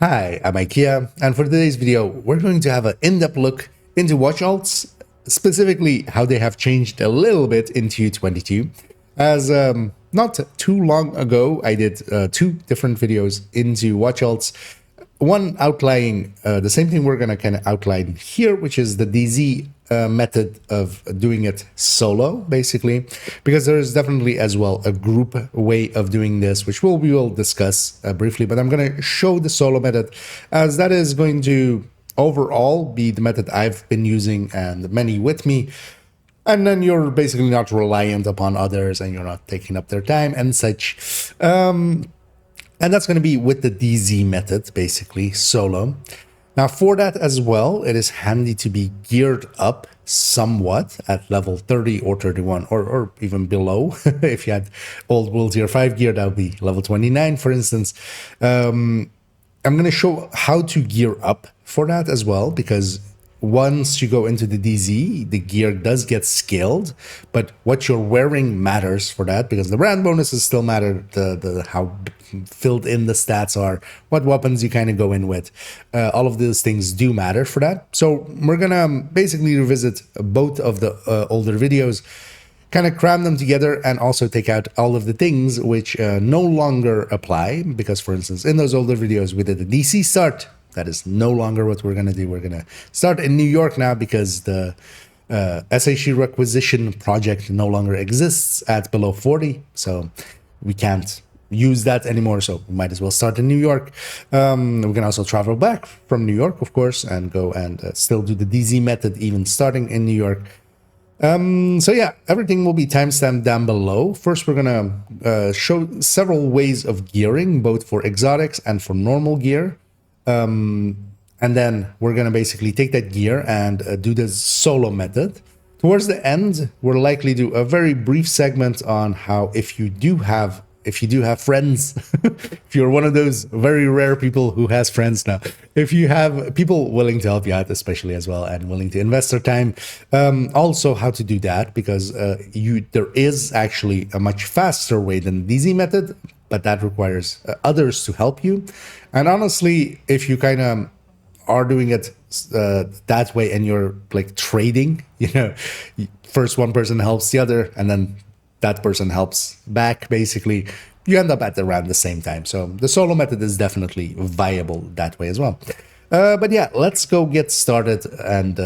Hi, I'm IKEA, and for today's video, we're going to have an in-depth look into watch alts, specifically how they have changed a little bit in TU22. As not too long ago, I did two different videos into watch alts. One outlining the same thing we're going to kind of outline here, which is the DZ method of doing it solo, basically, because there is definitely as well a group way of doing this, which we will discuss briefly, but I'm going to show the solo method, as that is going to overall be the method I've been using and many with me. And then you're basically not reliant upon others and you're not taking up their time and such. And that's going to be with the DZ method, basically, solo. Now, for that as well, it is handy to be geared up somewhat at level 30 or 31, or even below. If you had old World Tier 5 gear, that would be level 29, for instance. I'm going to show how to gear up for that as well, because once you go into the DZ, the gear does get scaled, but what you're wearing matters for that, because the brand bonuses still matter, the how filled in the stats are, what weapons you kind of go in with. All of those things do matter for that. So we're gonna basically revisit both of the older videos, kind of cram them together, and also take out all of the things which no longer apply, because for instance, in those older videos, we did the DC start. That is no longer what we're going to do. We're going to start in New York now because the SHE requisition project no longer exists at below 40. So we can't use that anymore. So we might as well start in New York. We can also travel back from New York, of course, and go and still do the DZ method, even starting in New York. So yeah, everything will be timestamped down below. First, we're going to show several ways of gearing, both for exotics and for normal gear. And then we're going to basically take that gear and do the solo method. Towards the end, we'll likely do a very brief segment on how if you do have friends, if you're one of those very rare people who has friends now, if you have people willing to help you out, especially as well, and willing to invest their time, also how to do that, because there is actually a much faster way than the DZ method, but that requires others to help you. And honestly, if you kind of are doing it that way and you're like trading, first one person helps the other and then that person helps back, basically, you end up at around the same time. So the solo method is definitely viable that way as well. But yeah, let's go get started and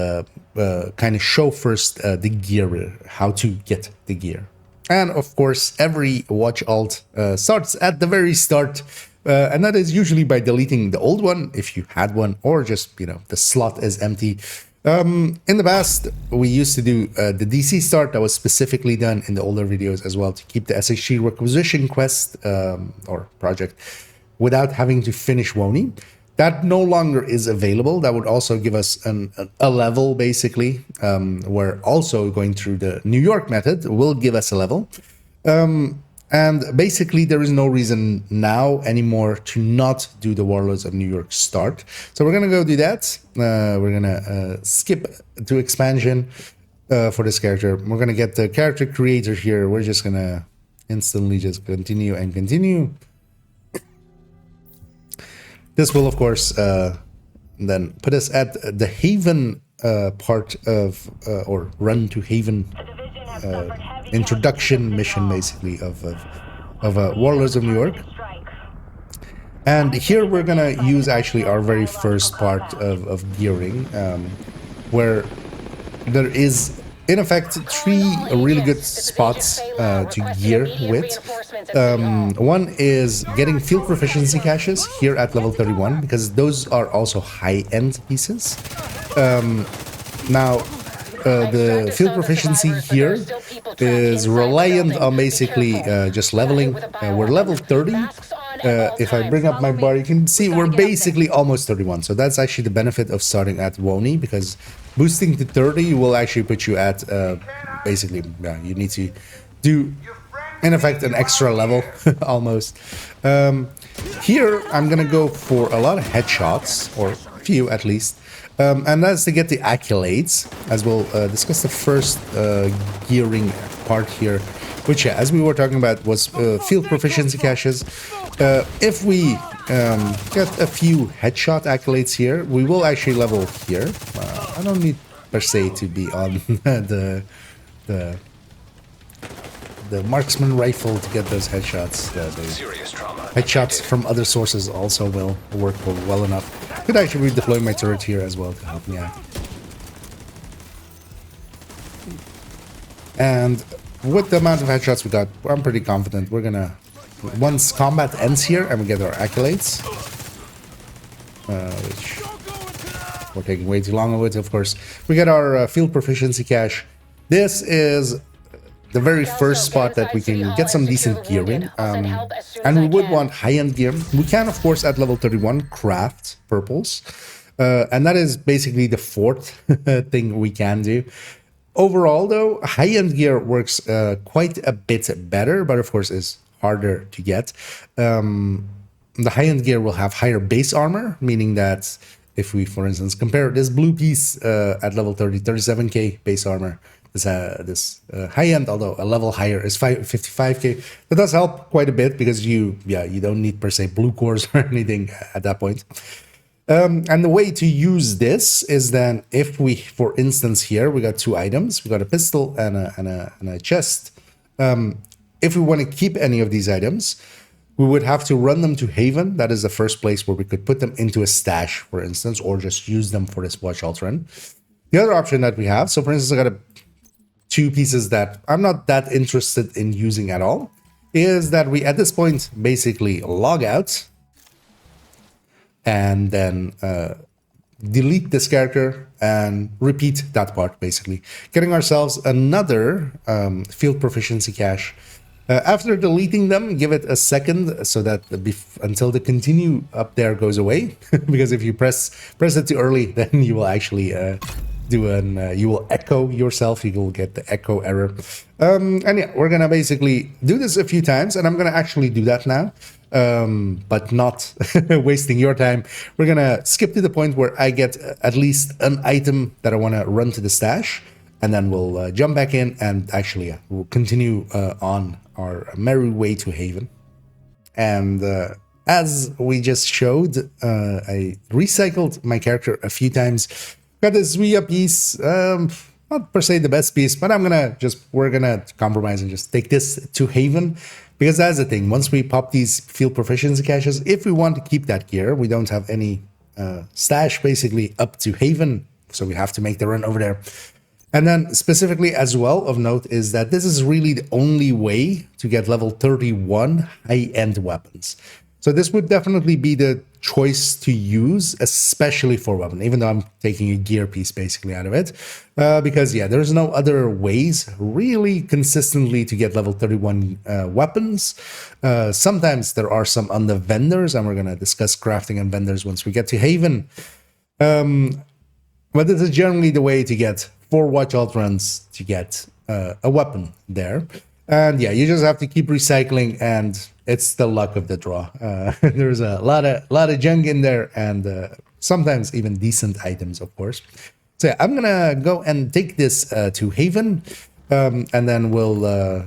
kind of show first the gear, how to get the gear. And of course, every watch alt starts at the very start, and that is usually by deleting the old one, if you had one, or just, the slot is empty. In the past, we used to do the DC start that was specifically done in the older videos as well to keep the SHE requisition quest or project without having to finish WONY. That no longer is available. That would also give us a level, basically, where also going through the New York method will give us a level. And basically, there is no reason now anymore to not do the Warlords of New York start. So we're going to go do that. We're going to skip to expansion for this character. We're going to get the character creator here. We're just going to instantly just continue and continue. This will, of course, then put us at the Haven part of, or run to Haven introduction mission, basically, of Warlords of New York. And here we're going to use actually our very first part of gearing, where there is, in effect, three really good spots to gear with. One is getting field proficiency caches here at level 31, because those are also high-end pieces. Now, the field proficiency here is reliant on basically just leveling. We're level 30. If I bring up my bar, you can see we're basically almost 31. So that's actually the benefit of starting at WONY, because boosting to 30 will actually put you at basically, you need to do, in effect, an extra level almost. Here, I'm going to go for a lot of headshots, or a few at least. And that's to get the accolades, as we'll discuss the first gearing part here, which, as we were talking about, was field proficiency caches. If we Get a few headshot accolades here. We will actually level here. I don't need per se to be on the marksman rifle to get those headshots. The headshots from other sources also will work well enough. Could actually redeploy my turret here as well to help me out. And with the amount of headshots we got, I'm pretty confident we're gonna, once combat ends here and we get our accolades, which we're taking way too long with, of course, we get our field proficiency cache. This is the very first spot that we can get some decent gear in, and we would want high-end gear. We can, of course, at level 31 craft purples, and that is basically the fourth thing we can do. Overall, though, high-end gear works quite a bit better, but of course is harder to get. The high-end gear will have higher base armor, meaning that if we, for instance, compare this blue piece at level 30, 37k base armor, this high-end, although a level higher, is 55k. That does help quite a bit because you don't need per se blue cores or anything at that point. And the way to use this is then if we, for instance, here we got two items, we got a pistol and a chest. If we want to keep any of these items, we would have to run them to Haven. That is the first place where we could put them into a stash, for instance, or just use them for this watch alt run. The other option that we have, so for instance, I got two pieces that I'm not that interested in using at all, is that we at this point basically log out and then delete this character and repeat that part, basically getting ourselves another field proficiency cache. After deleting them, give it a second so that until the continue up there goes away, because if you press it too early, then you will actually you will echo yourself. You will get the echo error. And yeah, we're gonna basically do this a few times, and I'm gonna actually do that now, but not wasting your time. We're gonna skip to the point where I get at least an item that I want to run to the stash, and then we'll jump back in and actually we'll continue on our merry way to Haven. And as we just showed, I recycled my character a few times. Got this Zuya piece, not per se the best piece, but we're gonna compromise and just take this to Haven, because that's the thing. Once we pop these field proficiency caches, if we want to keep that gear, we don't have any stash basically up to Haven, so we have to make the run over there. And then specifically as well of note is that this is really the only way to get level 31 high-end weapons. So this would definitely be the choice to use, especially for weapon, even though I'm taking a gear piece basically out of it. Because yeah, there's no other ways really consistently to get level 31 weapons. Sometimes there are some on the vendors, and we're going to discuss crafting and vendors once we get to Haven. But this is generally the way to get 4 watch alt runs to get a weapon there. And yeah, you just have to keep recycling, and it's the luck of the draw. There's a lot of junk in there, and sometimes even decent items, of course. So yeah, I'm gonna go and take this to Haven, and then we'll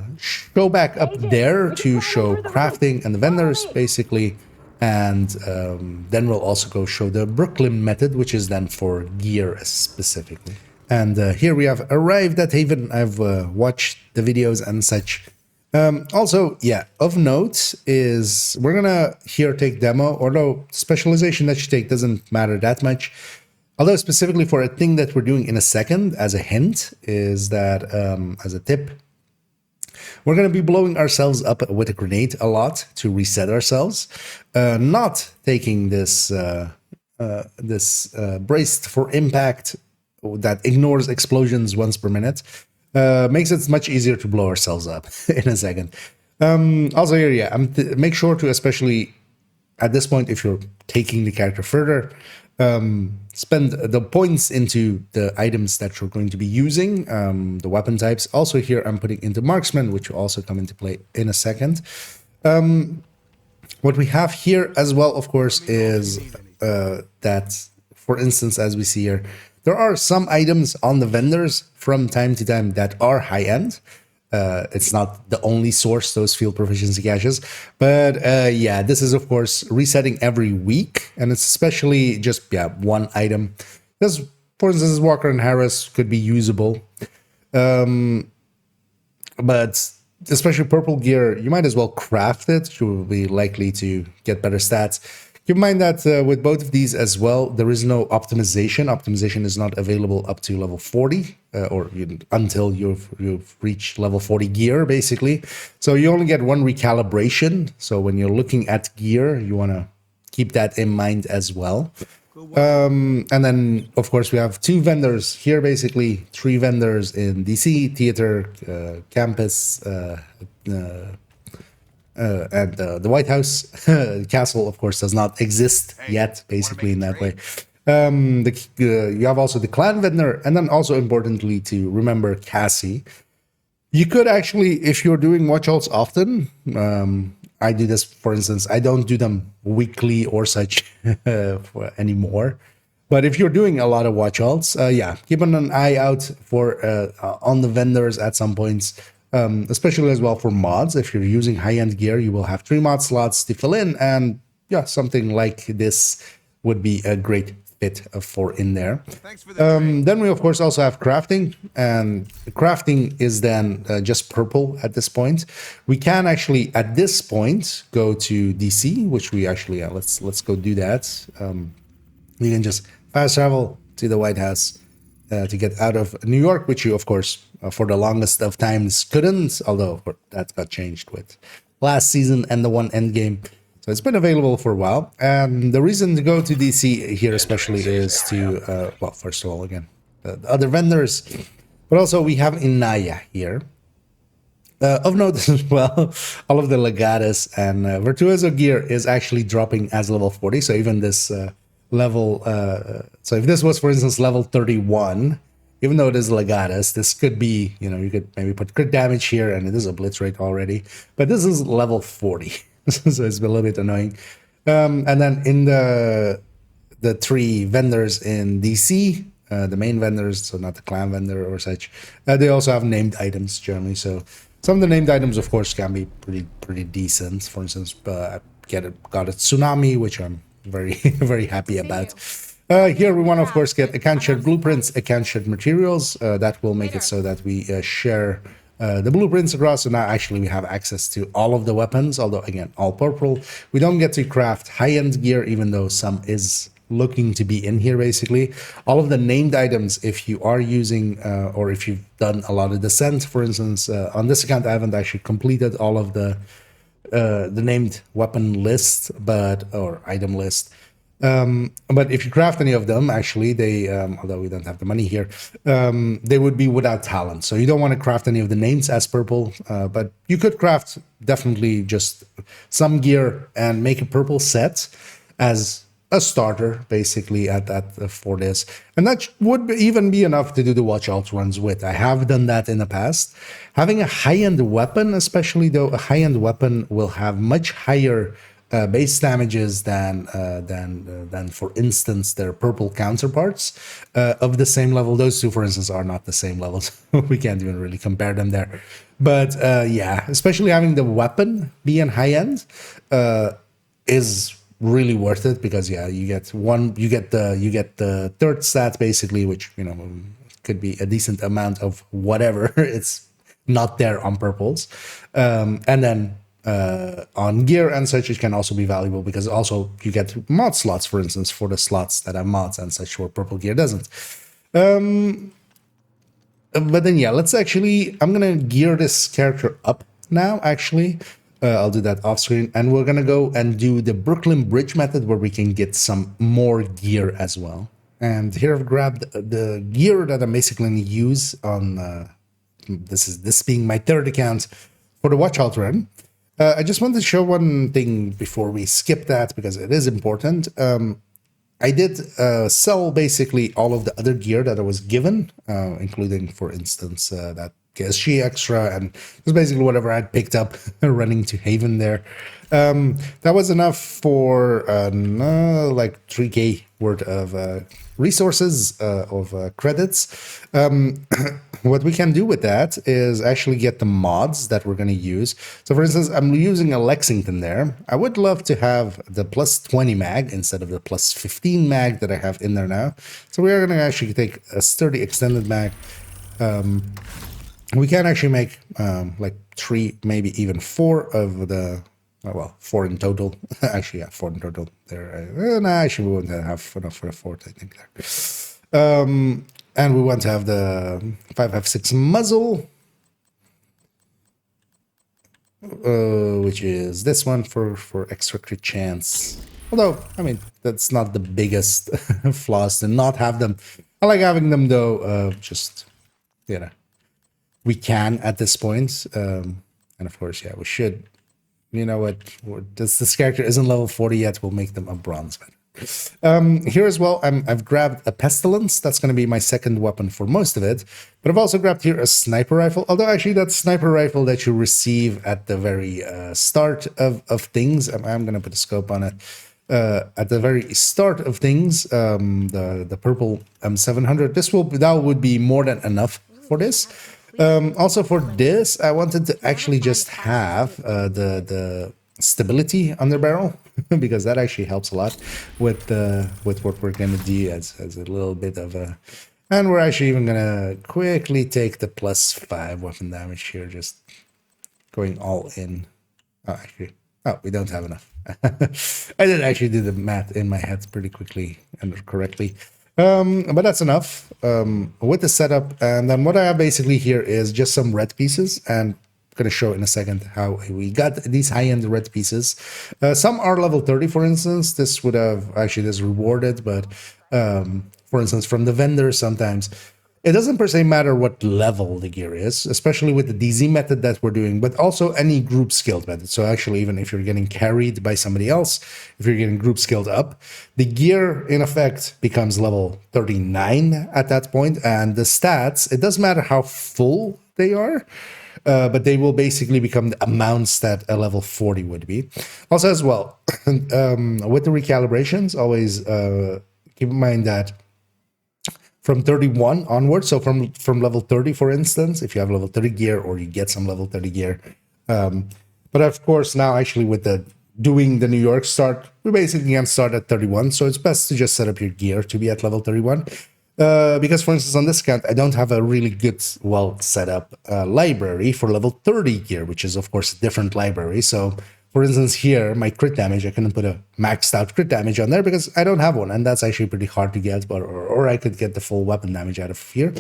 go back up there to show crafting and the vendors, basically. And then we'll also go show the Brooklyn method, which is then for gear specifically. And here we have arrived at Haven. I've watched the videos and such. Also, yeah, of note is we're gonna here take demo, although specialization that you take doesn't matter that much. Although specifically for a thing that we're doing in a second, as a hint, is that as a tip, we're gonna be blowing ourselves up with a grenade a lot to reset ourselves. Not taking this braced for impact that ignores explosions once per minute, makes it much easier to blow ourselves up in a second. Also here, yeah, make sure to, especially at this point, if you're taking the character further, spend the points into the items that you're going to be using, the weapon types. Also here, I'm putting into marksman, which will also come into play in a second. What we have here as well, of course, is that, for instance, as we see here, there are some items on the vendors from time to time that are high-end. It's not the only source, those field proficiency caches. But yeah, this is, of course, resetting every week. And it's especially just, yeah, one item. Because, for instance, Walker and Harris could be usable. But especially purple gear, you might as well craft it. You will be likely to get better stats. Keep in mind that with both of these as well, there is no optimization. Optimization is not available up to level 40 until you've reached level 40 gear, basically. So you only get one recalibration. So when you're looking at gear, you want to keep that in mind as well. And then, of course, we have 2 vendors here, basically 3 vendors in DC, Theater, Campus, and the White House. The castle, of course, does not exist yet, basically, in that way. You have also the clan vendor, and then also importantly to remember Cassie. You could actually, if you're doing watch alts often, I do this, for instance, I don't do them weekly or such anymore. But if you're doing a lot of watch alts, yeah, keep an eye out for on the vendors at some points, especially as well for mods. If you're using high-end gear, you will have 3 mod slots to fill in, and yeah, something like this would be a great fit for in there. Then we, of course, also have crafting, and crafting is then just purple at this point. We can actually, at this point, go to DC, which we actually, let's go do that. We can just fast travel to the White House to get out of New York, which you, of course, for the longest of times couldn't, although that got changed with last season and the one endgame. So it's been available for a while. And the reason to go to DC here especially is to, well, first of all, again, the other vendors, but also we have Inaya here. Of note as well, all of the Legatus and Virtuoso gear is actually dropping as level 40. So even this level, so if this was, for instance, level 31, even though it is Legatus, this could be, you know, you could maybe put crit damage here, and it is a blitz rate already, but this is level 40. So it's a little bit annoying. And then in the 3 vendors in DC, the main vendors, so not the clan vendor or such, they also have named items generally. So some of the named items, of course, can be pretty decent. For instance, I got a Tsunami, which I'm very very happy about. Here we want to, of course, get account shared blueprints, account shared materials. That will make it so that we share the blueprints across. So now actually we have access to all of the weapons, although again, all purple. We don't get to craft high-end gear, even though some is looking to be in here, basically. All of the named items, if you are using, or if you've done a lot of descent, for instance, on this account, I haven't actually completed all of the named weapon list, or item list. But if you craft any of them, actually, they, although we don't have the money here, they would be without talent. So you don't want to craft any of the names as purple, but you could craft definitely just some gear and make a purple set as a starter, basically, for this. And that would even be enough to do the watch alt runs with. I have done that in the past. Having a high-end weapon, especially though, a high-end weapon will have much higher base damages than for instance their purple counterparts of the same level. Those two, for instance, are not the same levels. We can't even really compare them there. But yeah, especially having the weapon be in high end is really worth it, because yeah, you get the third stat basically, which, you know, could be a decent amount of whatever it's not there on purples, and then on gear and such, it can also be valuable, because also you get mod slots, for instance, for the slots that have mods and such, where purple gear doesn't. But then yeah, let's actually, I'm gonna gear this character up now, actually. I'll do that off screen, and we're gonna go and do the Brooklyn Bridge method, where we can get some more gear as well. And here I've grabbed the gear that I'm basically gonna use on this being my third account for the watch alt run. I just wanted to show one thing before we skip that, because it is important. I did sell basically all of the other gear that I was given, including, for instance, that KSG extra, and just basically whatever I'd picked up running to Haven there. That was enough for like 3K worth of resources, of credits. What we can do with that is actually get the mods that we're going to use. So for instance, I'm using a Lexington there. I would love to have the +20 mag instead of the +15 mag that I have in there now. So we are going to actually take a sturdy extended mag. We can actually make like 3, maybe even 4 of the, well, 4 in total. Actually, yeah, 4 in total. There, no, actually, we won't have enough for the 4th, I think. There. And we want to have the 5.56 muzzle, which is this one for extra crit chance. Although, I mean, that's not the biggest flaws to not have them. I like having them though. Just, you know, we can at this point, and of course, yeah, we should. You know what? This character isn't level 40 yet. We'll make them a bronze man. Here as well, I've grabbed a pestilence. That's going to be my second weapon for most of it. But I've also grabbed here a sniper rifle. Although actually that sniper rifle that you receive at the very start of things. I'm going to put a scope on it. At the very start of things, the purple M700. That would be more than enough for this. Also for this, I wanted to actually just have the stability on the barrel because that actually helps a lot with what we're gonna do as a little bit of a. And we're actually even gonna quickly take the +5 weapon damage here, just going all in. Oh, actually, we don't have enough. I did actually do the math in my head pretty quickly and correctly. But that's enough with the setup. And then what I have basically here is just some red pieces, and I'm going to show in a second how we got these high-end red pieces. Some are level 30, for instance. This would have actually this rewarded, but for instance, from the vendor sometimes. It doesn't per se matter what level the gear is, especially with the DZ method that we're doing, but also any group skilled method. So actually, even if you're getting carried by somebody else, if you're getting group skilled up, the gear in effect becomes level 39 at that point. And the stats, it doesn't matter how full they are, but they will basically become the amounts that a level 40 would be. Also as well, with the recalibrations, always keep in mind that from 31 onwards, so from level 30, for instance, if you have level 30 gear or you get some level 30 gear. But of course, now actually with doing the New York start, we basically can start at 31. So it's best to just set up your gear to be at level 31. Because, for instance, on this account, I don't have a really good, well set up library for level 30 gear, which is, of course, a different library. So, for instance, here, my crit damage, I couldn't put a maxed out crit damage on there because I don't have one. And that's actually pretty hard to get, but or I could get the full weapon damage out of here.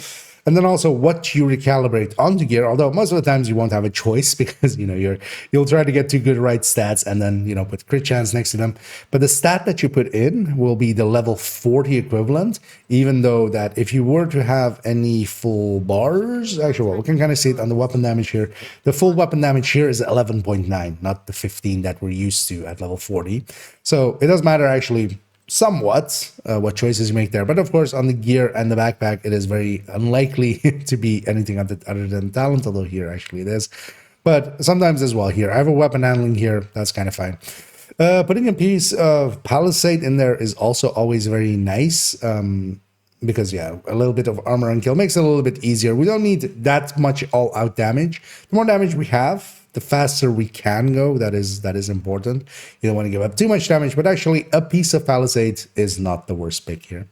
And then also what you recalibrate onto gear, although most of the times you won't have a choice because, you know, you'll try to get 2 good right stats and then, you know, put crit chance next to them. But the stat that you put in will be the level 40 equivalent, even though that if you were to have any full bars, actually, well, we can kind of see it on the weapon damage here. The full weapon damage here is 11.9, not the 15 that we're used to at level 40. So it does matter actually somewhat what choices you make there, but of course on the gear and the backpack it is very unlikely to be anything other than talent, although here actually it is. But sometimes as well here I have a weapon handling here, that's kind of fine. Putting a piece of palisade in there is also always very nice, because yeah, a little bit of armor and kill makes it a little bit easier. We don't need that much all out damage. The more damage we have, the faster we can go. That is important. You don't want to give up too much damage, but actually a piece of palisade is not the worst pick here.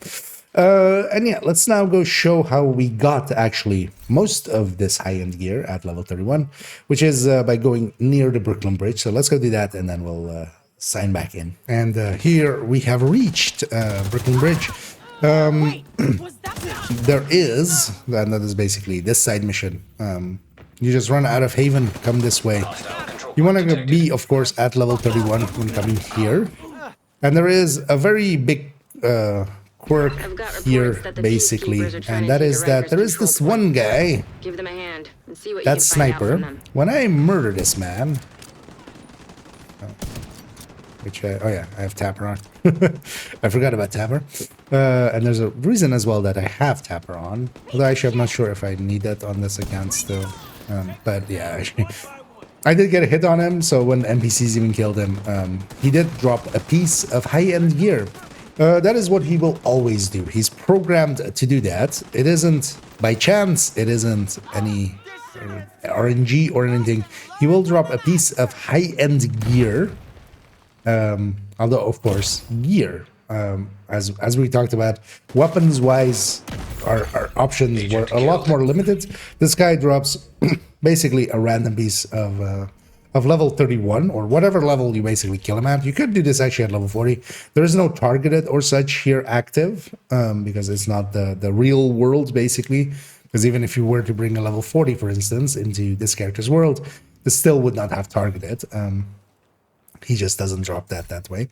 And yeah, let's now go show how we got actually most of this high-end gear at level 31, which is by going near the Brooklyn Bridge. So let's go do that and then we'll sign back in. And here we have reached Brooklyn Bridge. There is, and that is basically this side mission. You just run out of Haven, come this way. You want to be, of course, at level 31 when coming here. And there is a very big quirk here, basically. And that is that there is this one guy, that sniper. When I murder this man... oh yeah, I have Tapper on. I forgot about Tapper. And there's a reason as well that I have Tapper on. Although actually I'm not sure if I need that on this account still. But yeah, actually, I did get a hit on him, so when NPCs even killed him, he did drop a piece of high-end gear. That is what he will always do. He's programmed to do that. It isn't by chance. It isn't any RNG or anything. He will drop a piece of high-end gear. Although, of course, gear. As we talked about, weapons-wise, our options were a lot more limited. This guy drops basically a random piece of level 31, or whatever level you basically kill him at. You could do this actually at level 40. There is no targeted or such here active, because it's not the real world, basically. Because even if you were to bring a level 40, for instance, into this character's world, this still would not have targeted. He just doesn't drop that way.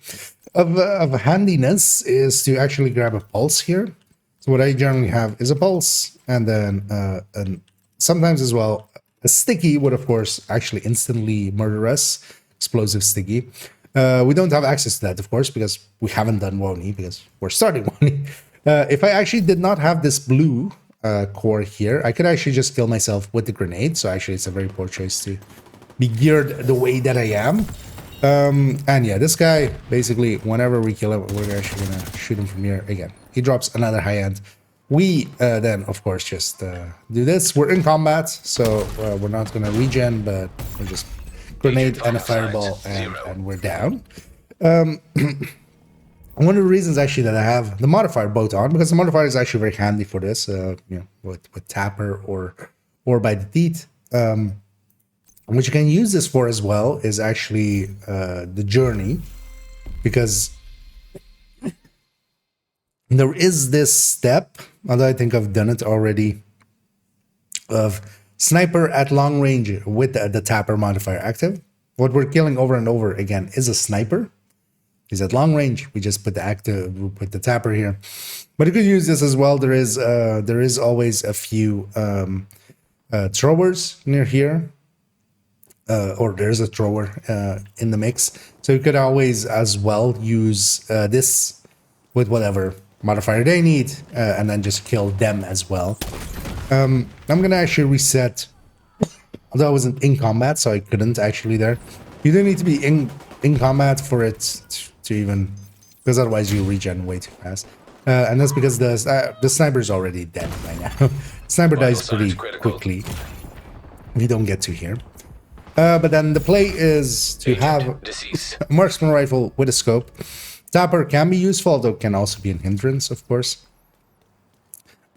Of handiness is to actually grab a pulse here. So what I generally have is a pulse, and then sometimes as well, a sticky would, of course, actually instantly murder us. Explosive sticky. We don't have access to that, of course, because we haven't done WONY, because we're starting WONY. If I actually did not have this blue core here, I could actually just kill myself with the grenade. So actually, it's a very poor choice to be geared the way that I am. And yeah, this guy, basically, whenever we kill him, we're actually going to shoot him from here again. He drops another high end. We then, of course, just do this. We're in combat, so we're not going to regen, but we're just grenade and a fireball, and we're down. One of the reasons actually that I have the modifier boat on, because the modifier is actually very handy for this, you know, with Tapper or by the teeth. What you can use this for as well is actually the journey, because there is this step, although I think I've done it already, of sniper at long range with the Tapper modifier active. What we're killing over and over again is a sniper. He's at long range. We just put the active, we put the Tapper here. But you could use this as well. There is always a few throwers near here. Or there's a thrower in the mix. So you could always as well use this with whatever modifier they need, and then just kill them as well. I'm going to actually reset, although I wasn't in combat, so I couldn't actually there. You do need to be in combat for it to even, because otherwise you regen way too fast. And that's because the sniper's already dead by now. Sniper dies pretty quickly. We don't get to here. But then the play is to have a marksman rifle with a scope. Tapper can be useful, though can also be an hindrance, of course.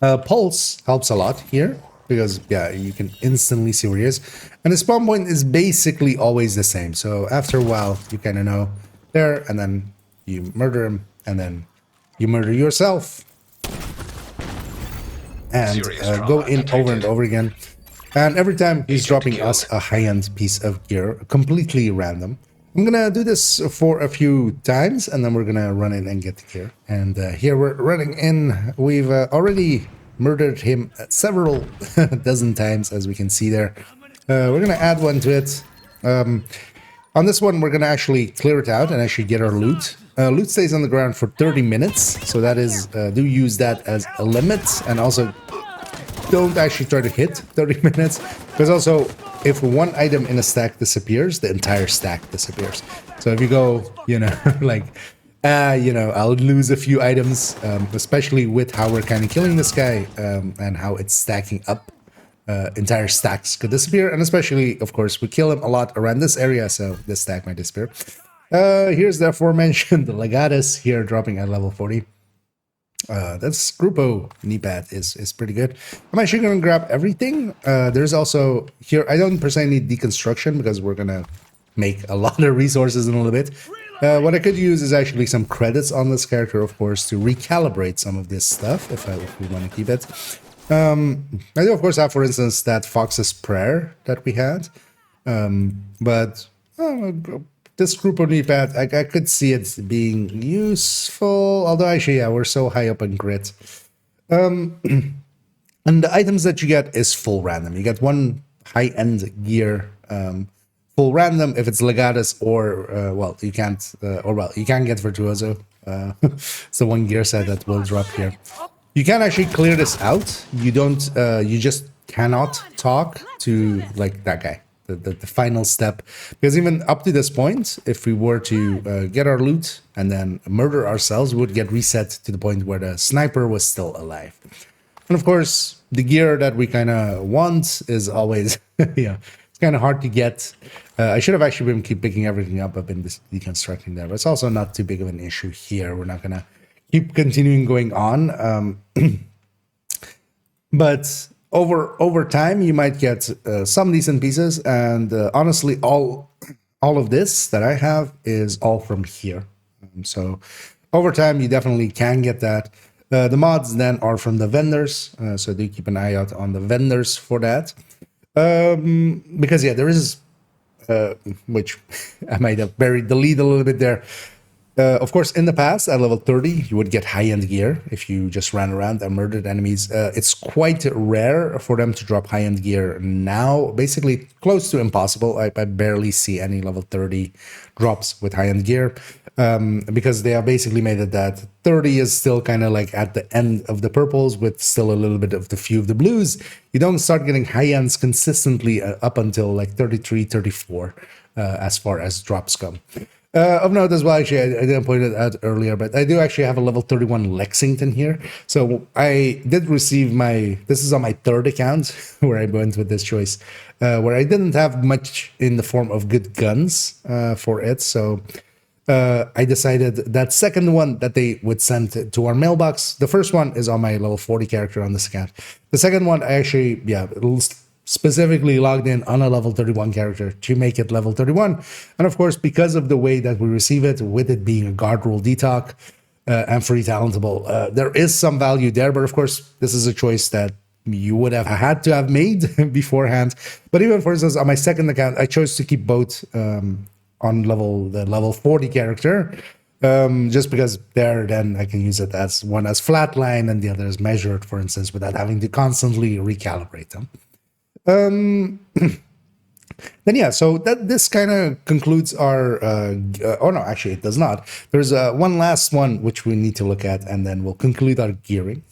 Pulse helps a lot here, because, yeah, you can instantly see where he is. And the spawn point is basically always the same. So after a while, you kind of know there, and then you murder him, and then you murder yourself. And go in over and over again. And every time he's dropping us a high-end piece of gear, completely random. I'm gonna do this for a few times, and then we're gonna run in and get the gear. And here we're running in. We've already murdered him several dozen times, as we can see there. We're gonna add one to it. On this one, we're gonna actually clear it out and actually get our loot. Loot stays on the ground for 30 minutes, so that is, do use that as a limit, and also don't actually try to hit 30 minutes, because also if one item in a stack disappears, the entire stack disappears. So if you go, you know, like, you know, I'll lose a few items, especially with how we're kind of killing this guy, and how it's stacking up. Entire stacks could disappear, and especially, of course, we kill him a lot around this area, so this stack might disappear. Here's the aforementioned Legatus here dropping at level 40. That's Grupo knee-pad is pretty good. I'm actually going to grab everything. There's also here, I don't personally need deconstruction because we're going to make a lot of resources in a little bit. What I could use is actually some credits on this character, of course, to recalibrate some of this stuff if we want to keep it. I do, of course, have, for instance, that Fox's Prayer that we had. But this Grupo knee-pad, I could see it being useful, although actually, yeah, we're so high up in grit. And the items that you get is full random. You get one high-end gear, full random if it's Legatus, or, well, you can't, you can get Virtuoso. It's the one gear set that will drop here. You can actually clear this out. You don't, you just cannot talk to, like, that guy. the final step, because even up to this point, if we were to get our loot and then murder ourselves, we would get reset to the point where the sniper was still alive. And of course, the gear that we kind of want is always, yeah, it's kind of hard to get. I should have actually been keep picking everything up. I've been deconstructing there, but it's also not too big of an issue here. We're not going to keep continuing going on. But over time, you might get some decent pieces. And honestly, all of this that I have is all from here. So over time, you definitely can get that. The mods then are from the vendors, so do keep an eye out on the vendors for that. Because yeah, there is, which I might have buried the lead a little bit there. Of course, in the past, at level 30, you would get high-end gear if you just ran around and murdered enemies. It's quite rare for them to drop high-end gear now, basically close to impossible. I barely see any level 30 drops with high-end gear. Because they have basically made it that 30 is still kind of like at the end of the purples with still a little bit of the few of the blues. You don't start getting high ends consistently up until like 33, 34 as far as drops come. Of note as well, actually, I didn't point it out earlier, but I do actually have a level 31 Lexington here. So I did receive this is on my third account where I went with this choice, where I didn't have much in the form of good guns for it. So I decided that second one that they would send to our mailbox. The first one is on my level 40 character on this account. The second one, I actually, specifically logged in on a level 31 character to make it level 31. And of course, because of the way that we receive it, with it being a guard rule detox and free talentable, there is some value there. But of course, this is a choice that you would have had to have made beforehand. But even, for instance, on my second account, I chose to keep both on the level 40 character, just because there then I can use it as one as flatline and the other as measured, for instance, without having to constantly recalibrate them. Then yeah, so this kind of concludes our oh no, actually it does not. There's one last one which we need to look at, and then we'll conclude our gearing,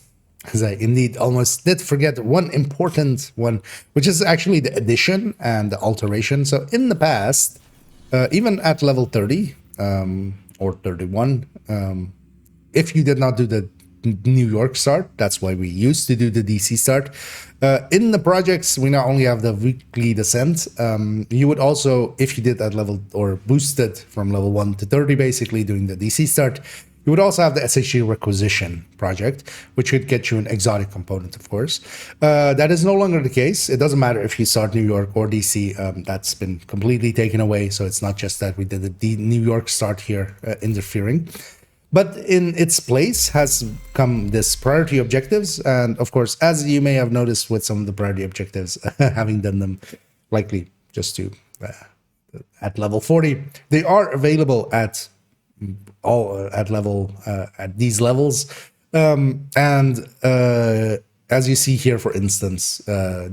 because I indeed almost did forget one important one, which is actually the addition and the alteration. So in the past, even at level 30 or 31, if you did not do the New York start, that's why we used to do the DC start. In the projects, we not only have the weekly descent, you would also, if you did that level or boosted from level 1 to 30, basically doing the DC start, you would also have the SHG requisition project, which would get you an exotic component, of course. That is no longer the case. It doesn't matter if you start New York or DC. That's been completely taken away. So it's not just that we did the New York start here interfering. But in its place has come this priority objectives. And of course, as you may have noticed with some of the priority objectives, having done them likely just to at level 40, they are available at all at these levels, and as you see here, for instance,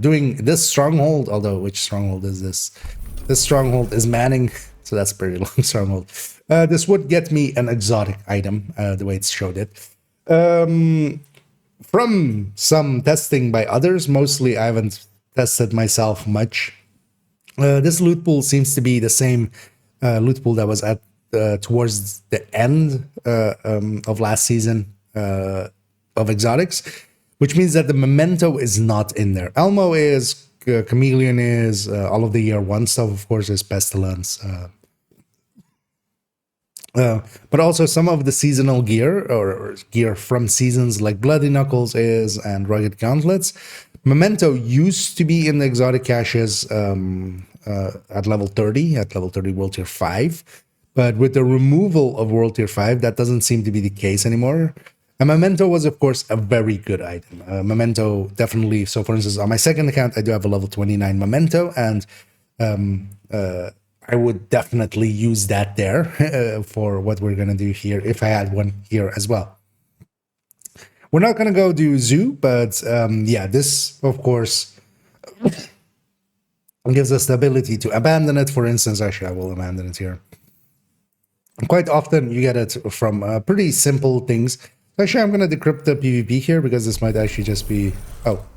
doing this stronghold, although which stronghold is this stronghold is Manning, so that's a pretty long stronghold. This would get me an exotic item, the way it's showed it, from some testing by others. Mostly I haven't tested myself much. This loot pool seems to be the same loot pool that was at towards the end of last season of exotics, which means that the memento is not in there. Elmo is, Chameleon is, all of the year one stuff, of course, is Pestilence. But also some of the seasonal gear or gear from seasons like Bloody Knuckles is, and Rugged Gauntlets. Memento used to be in the exotic caches at level 30 World Tier 5. But with the removal of World Tier 5, that doesn't seem to be the case anymore. A Memento was, of course, a very good item. Memento definitely, so for instance, on my second account, I do have a level 29 Memento, and I would definitely use that there for what we're going to do here, if I had one here as well. We're not going to go do Zoo, but yeah, this, of course, gives us the ability to abandon it. For instance, actually, I will abandon it here. Quite often you get it from pretty simple things. Actually, I'm going to decrypt the PvP here because this might actually just be,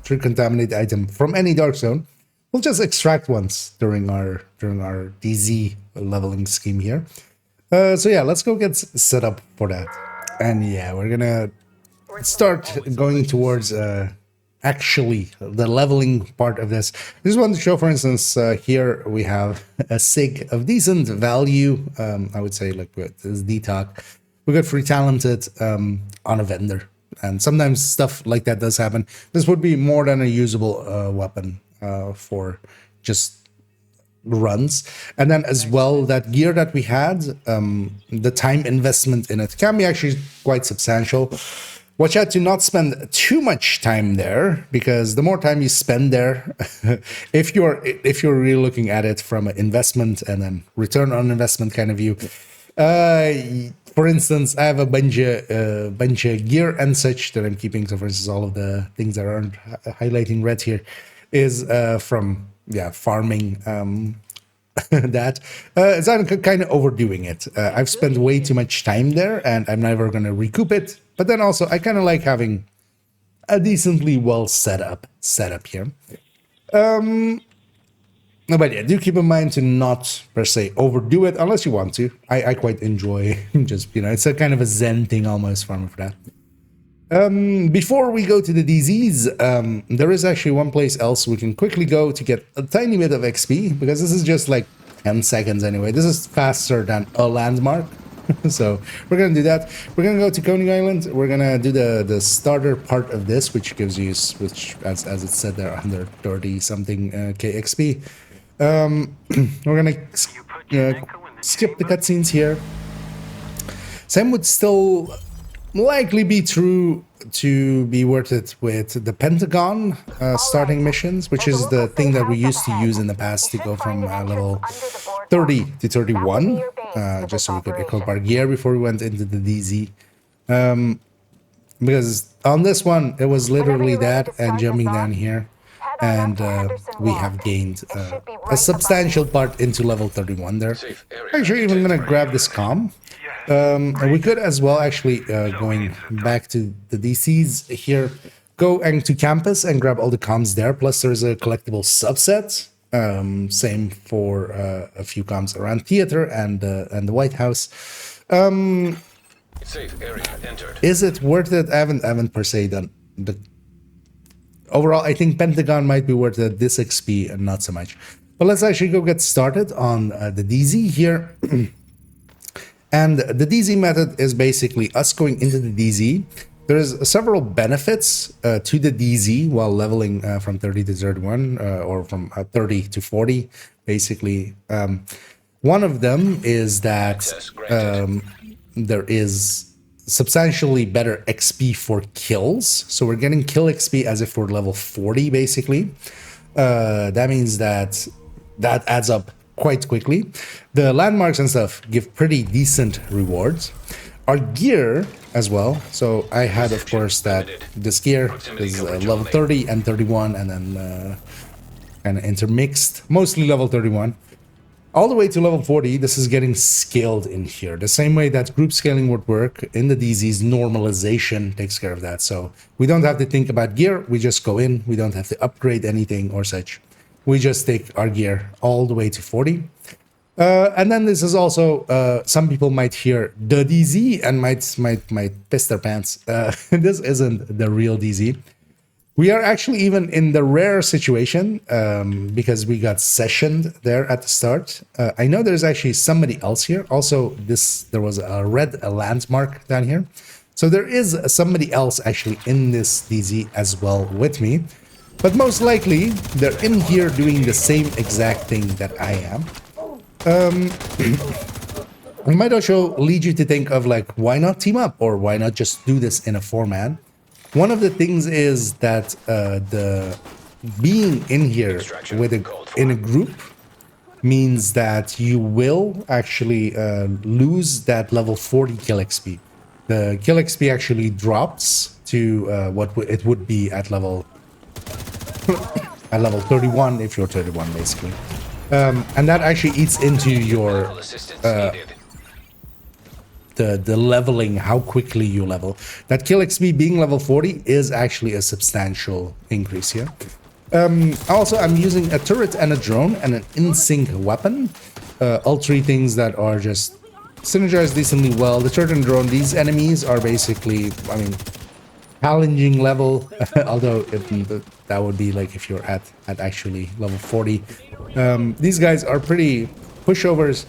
true contaminated item from any dark zone. we'll just extract once during our DZ leveling scheme here. So yeah, let's go get set up for that. And yeah, we're gonna start going towards actually the leveling part of this. I just want to show, for instance, here we have a sig of decent value. I would say like this DTOC. We got free talented on a vendor. And sometimes stuff like that does happen. This would be more than a usable weapon for just runs. And then as well, that gear that we had, the time investment in it can be actually quite substantial. Watch out to not spend too much time there, because the more time you spend there, if you're really looking at it from an investment and then return on investment kind of view, for instance, I have a bunch of gear and such that I'm keeping. So for instance, all of the things that aren't highlighting red here is from farming that. So I'm kind of overdoing it. I've spent way too much time there and I'm never going to recoup it. But then also I kind of like having a decently well set up here. But yeah, do keep in mind to not per se overdo it unless you want to. I quite enjoy just, it's a kind of a zen thing almost for that. Before we go to the DZs, there is actually one place else we can quickly go to get a tiny bit of XP, because this is just like 10 seconds anyway. This is faster than a landmark. So we're going to do that. We're going to go to Coney Island. We're going to do the starter part of this, which gives you, as it said there, 130 something KXP. We're going to skip the cutscenes here. Same would still likely be true to be worth it with the Pentagon starting missions, which is the thing that we used to use in the past to go from level 30 to 31, just so we could equip our gear before we went into the DZ. Because on this one, it was literally that and jumping down here, and we have gained a substantial part into level 31 there. Actually, even going to grab this comm. And we could as well actually, going back to the DCs here, go to campus and grab all the comms there. Plus there's a collectible subset. Same for a few comms around theater and the White House. Safe area entered. Is it worth it? I haven't per se done the overall. I think Pentagon might be worth it, this XP and not so much. But let's actually go get started on the DZ here. And the DZ method is basically us going into the DZ. There's several benefits to the DZ while leveling from 30 to 31 or from 30 to 40, basically. One of them is that there is substantially better XP for kills. So we're getting kill XP as if we're level 40, basically. That means that adds up quite quickly. The landmarks and stuff give pretty decent rewards. Our gear as well. So I had, of course, that this gear is level 30 and 31, and then kind of intermixed, mostly level 31. All the way to level 40, this is getting scaled in here. The same way that group scaling would work in the DZs, normalization takes care of that. So we don't have to think about gear. We just go in. We don't have to upgrade anything or such. We just take our gear all the way to 40. And then this is also, some people might hear the DZ and might piss their pants. This isn't the real DZ. We are actually even in the rare situation, because we got sessioned there at the start. I know there's actually somebody else here. Also, there was a red landmark down here. So there is somebody else actually in this DZ as well with me. But most likely, they're in here doing the same exact thing that I am. It might also lead you to think of like, why not team up? Or why not just do this in a 4-man? One of the things is that the being in here in a group means that you will actually lose that level 40 kill XP. The kill XP actually drops to what it would be at level 31 if you're 31, basically. And that actually eats into your the leveling, how quickly you level. That kill XP being level 40 is actually a substantial increase here. Also, I'm using a turret and a drone and an in-sync weapon. All three things that are just synergized decently well. The turret and drone, these enemies are basically, I mean, challenging level, although that would be like if you're at actually level 40. These guys are pretty pushovers.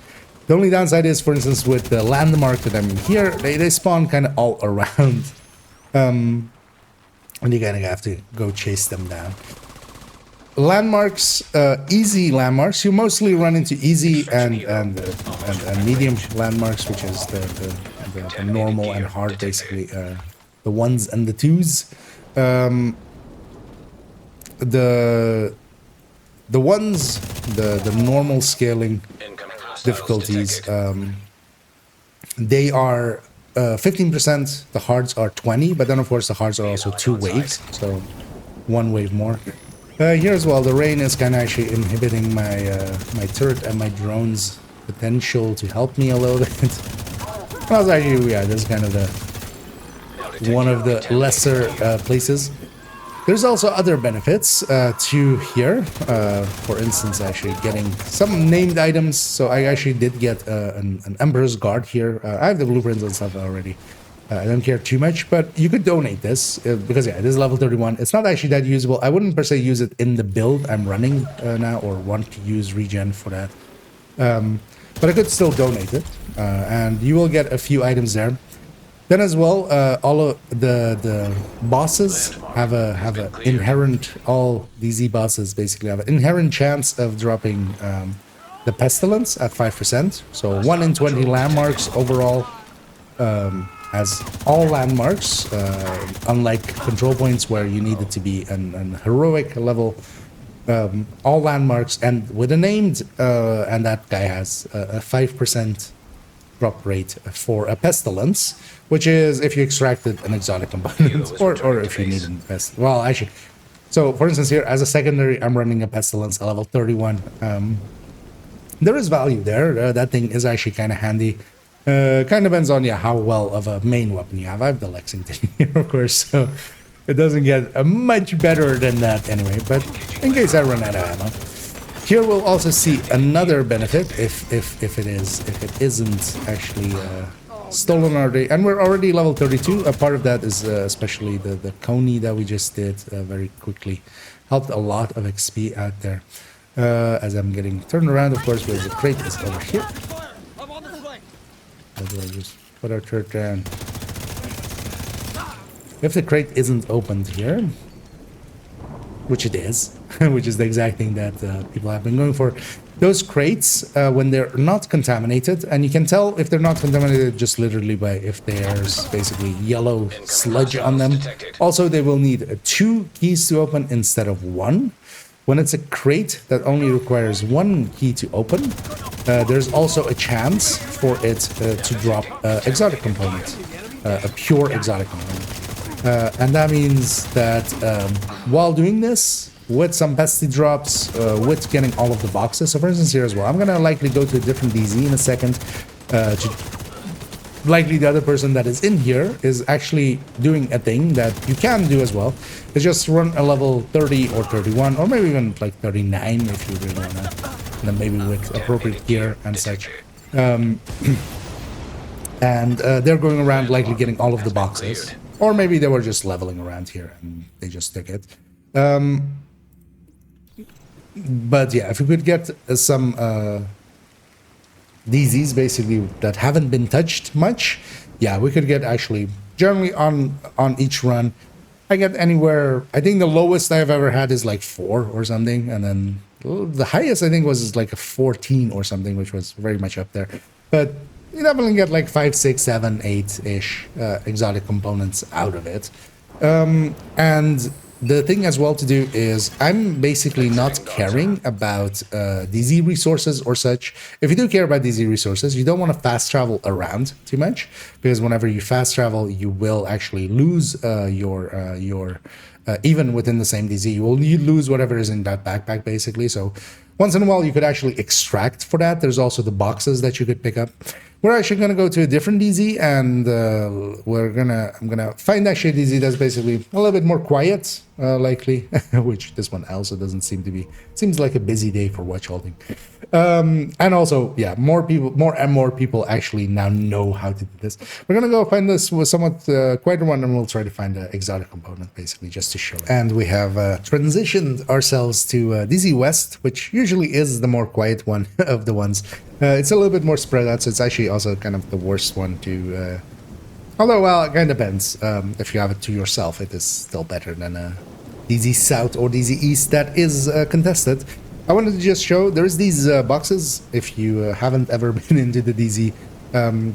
The only downside is, for instance, with the landmark that I'm here, they spawn kind of all around. And you kind of have to go chase them down. Landmarks, easy landmarks. You mostly run into easy and medium landmarks, which is the normal and hard, basically. The ones and the twos. The ones, the normal scaling difficulties, they are 15%. The hards are 20, but then of course the hards are also 2 waves, so 1 wave more. Here as well, the rain is kind of actually inhibiting my my turret and my drone's potential to help me a little bit. Well, actually, yeah, this is kind of the one of the lesser places. There's also other benefits to here. For instance, actually getting some named items. So I actually did get an Emperor's Guard here. I have the blueprints and stuff already. I don't care too much, but you could donate this because, yeah, this is level 31. It's not actually that usable. I wouldn't per se use it in the build I'm running now, or want to use regen for that. But I could still donate it, and you will get a few items there. Then as well, all of the bosses have a inherent, all DZ bosses basically have an inherent chance of dropping the pestilence at 5%. So 1 in 20 landmarks overall. Has all landmarks, unlike control points where you need it to be an heroic level. All landmarks and with a named, and that guy has a 5% drop rate for a pestilence, which is if you extracted an exotic component, or if you need a pestilence. Well, actually, so for instance here, as a secondary, I'm running a pestilence at level 31. There is value there. That thing is actually kind of handy. Kind of depends on how well of a main weapon you have. I have the Lexington here, of course, so it doesn't get much better than that anyway, but in case I run out of ammo. Here we'll also see another benefit if it isn't actually stolen already, and we're already level 32. A part of that is especially the Coney that we just did very quickly. Helped a lot of XP out there. As I'm getting turned around, of course, where the crate is over here. We'll just put our turret down. If the crate isn't opened here, which it is, which is the exact thing that people have been going for, those crates, when they're not contaminated, and you can tell if they're not contaminated just literally by if there's basically yellow sludge on them. Also, they will need 2 keys to open instead of 1. When it's a crate that only requires 1 key to open, there's also a chance for it to drop exotic components, a pure exotic component. And that means that while doing this, with some pesty drops, with getting all of the boxes, so for instance here as well, I'm going to likely go to a different DZ in a second. Likely the other person that is in here is actually doing a thing that you can do as well. Is just run a level 30 or 31, or maybe even like 39 if you really want to. And then maybe with appropriate gear and such. And they're going around likely getting all of the boxes. Or maybe they were just leveling around here and they just took it. But yeah, if we could get some DZs basically that haven't been touched much, yeah, we could get actually generally on each run. I get anywhere, I think the lowest I've ever had is like 4 or something, and then the highest I think was like a 14 or something, which was very much up there. But you definitely get like 5, 6, 7, 8-ish exotic components out of it. And the thing as well to do is I'm basically not caring about DZ resources or such. If you do care about DZ resources, you don't want to fast travel around too much, because whenever you fast travel, you will actually lose your even within the same DZ. You lose whatever is in that backpack, basically. So once in a while, you could actually extract for that. There's also the boxes that you could pick up. We're actually going to go to a different DZ, and I'm gonna find actually a DZ that's basically a little bit more quiet, likely, which this one also doesn't seem to be. Seems like a busy day for watch holding. And also, yeah, more and more people actually now know how to do this. We're gonna go find this with somewhat quieter one, and we'll try to find an exotic component, basically, just to show it. And we have transitioned ourselves to DZ West, which usually is the more quiet one of the ones. It's a little bit more spread out, so it's actually also kind of the worst one to... although, well, it kind of depends. If you have it to yourself, it is still better than DZ South or DZ East that is contested. I wanted to just show, there's these boxes, if you haven't ever been into the DZ.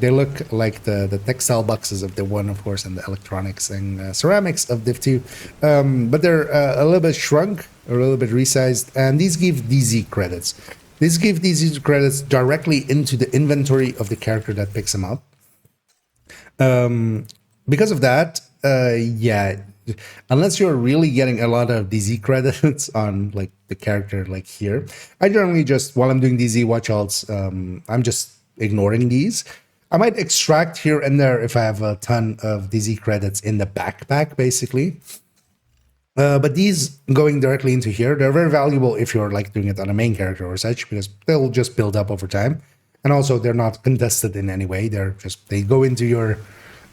They look like the textile boxes of Div 1, of course, and the electronics and ceramics of Div 2. But they're a little bit shrunk, a little bit resized, and these give DZ credits. These give DZ credits directly into the inventory of the character that picks them up. Because of that, yeah, unless you're really getting a lot of DZ credits on like the character like here, I generally just, while I'm doing DZ watch alts, I'm just ignoring these. I might extract here and there if I have a ton of DZ credits in the backpack, basically. But these going directly into here, they're very valuable if you're like doing it on a main character or such, because they'll just build up over time. And also they're not contested in any way. They go into your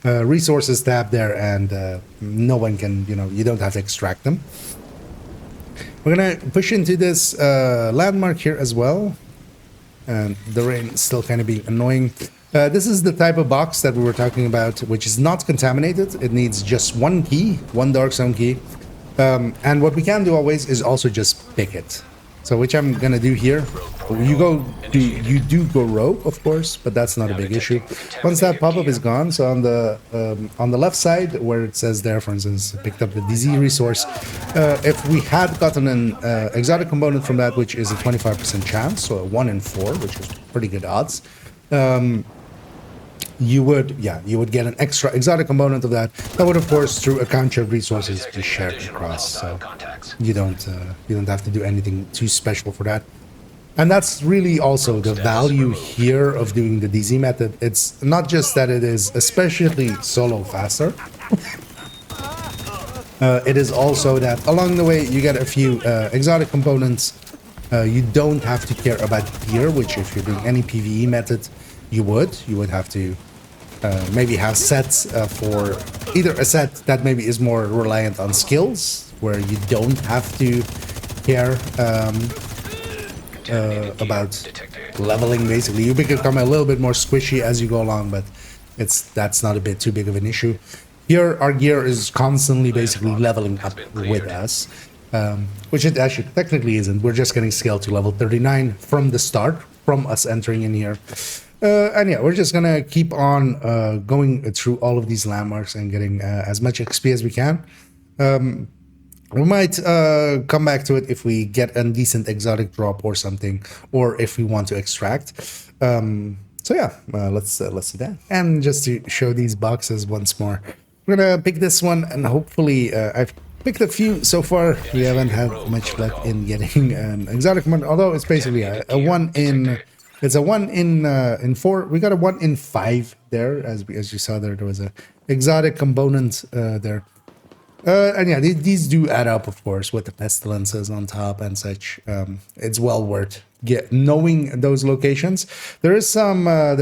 resources tab there, and no one can, you don't have to extract them. We're gonna push into this landmark here as well. And the rain is still kind of being annoying. This is the type of box that we were talking about, which is not contaminated. It needs just one key, one dark zone key. And what we can do always is also just pick it. So which I'm gonna do here. You do go rogue, of course, but that's not a big issue. Once that pop-up is gone, so on the left side where it says there, for instance, picked up the DZ resource. If we had gotten an exotic component from that, which is a 25% chance, so a 1 in 4, which is pretty good odds. You would get an extra exotic component of that. That would, of course, through account shared resources, be shared across. So you don't have to do anything too special for that. And that's really also the value here of doing the DZ method. It's not just that it is especially solo faster. It is also that along the way you get a few exotic components. You don't have to care about gear, which if you're doing any PvE method, you would have to maybe have sets for either a set that maybe is more reliant on skills, where you don't have to care about leveling. Basically, you become a little bit more squishy as you go along, but that's not a bit too big of an issue. Here, our gear is constantly basically leveling up with us, which it actually technically isn't. We're just getting scaled to level 39 from the start, from us entering in here. And yeah, we're just gonna keep on going through all of these landmarks and getting as much XP as we can. We might come back to it if we get a decent exotic drop or something, or if we want to extract. So yeah, let's do that. And just to show these boxes once more, we're gonna pick this one, and hopefully I've picked a few so far. We haven't had much luck in getting an exotic one, although it's basically a 1 in. It's a 1 in 4. We got a 1 in 5 there, as you saw there. There was a exotic component there. And yeah, these do add up, of course, with the pestilences on top and such. It's well worth knowing those locations. There is some maps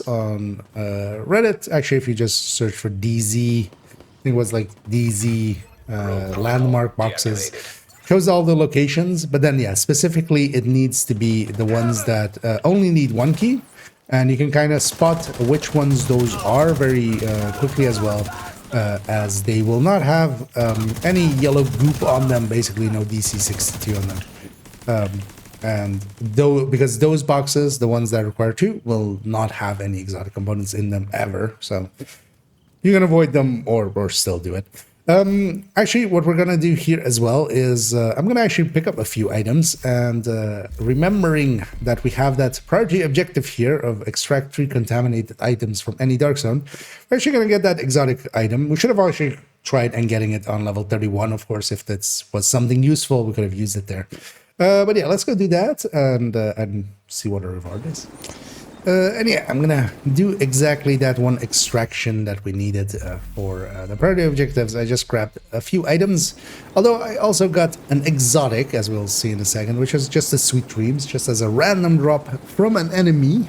on Reddit. Actually, if you just search for DZ, I think it was like DZ landmark boxes. Shows all the locations, but then yeah, specifically it needs to be the ones that only need 1 key. And you can kind of spot which ones those are very quickly as well, as they will not have any yellow goop on them, basically no DC62 on them. And though, because those boxes, the ones that require 2, will not have any exotic components in them ever. So you can avoid them or still do it. Actually, what we're gonna do here as well is I'm gonna actually pick up a few items, and remembering that we have that priority objective here of extract 3 contaminated items from any dark zone, we're actually gonna get that exotic item. We should have actually tried and getting it on level 31, of course. If that was something useful, we could have used it there. But yeah, let's go do that and see what our reward is. And yeah, I'm gonna do exactly that one extraction that we needed for the priority objectives. I just grabbed a few items, although I also got an exotic, as we'll see in a second, which is just a Sweet Dreams, just as a random drop from an enemy.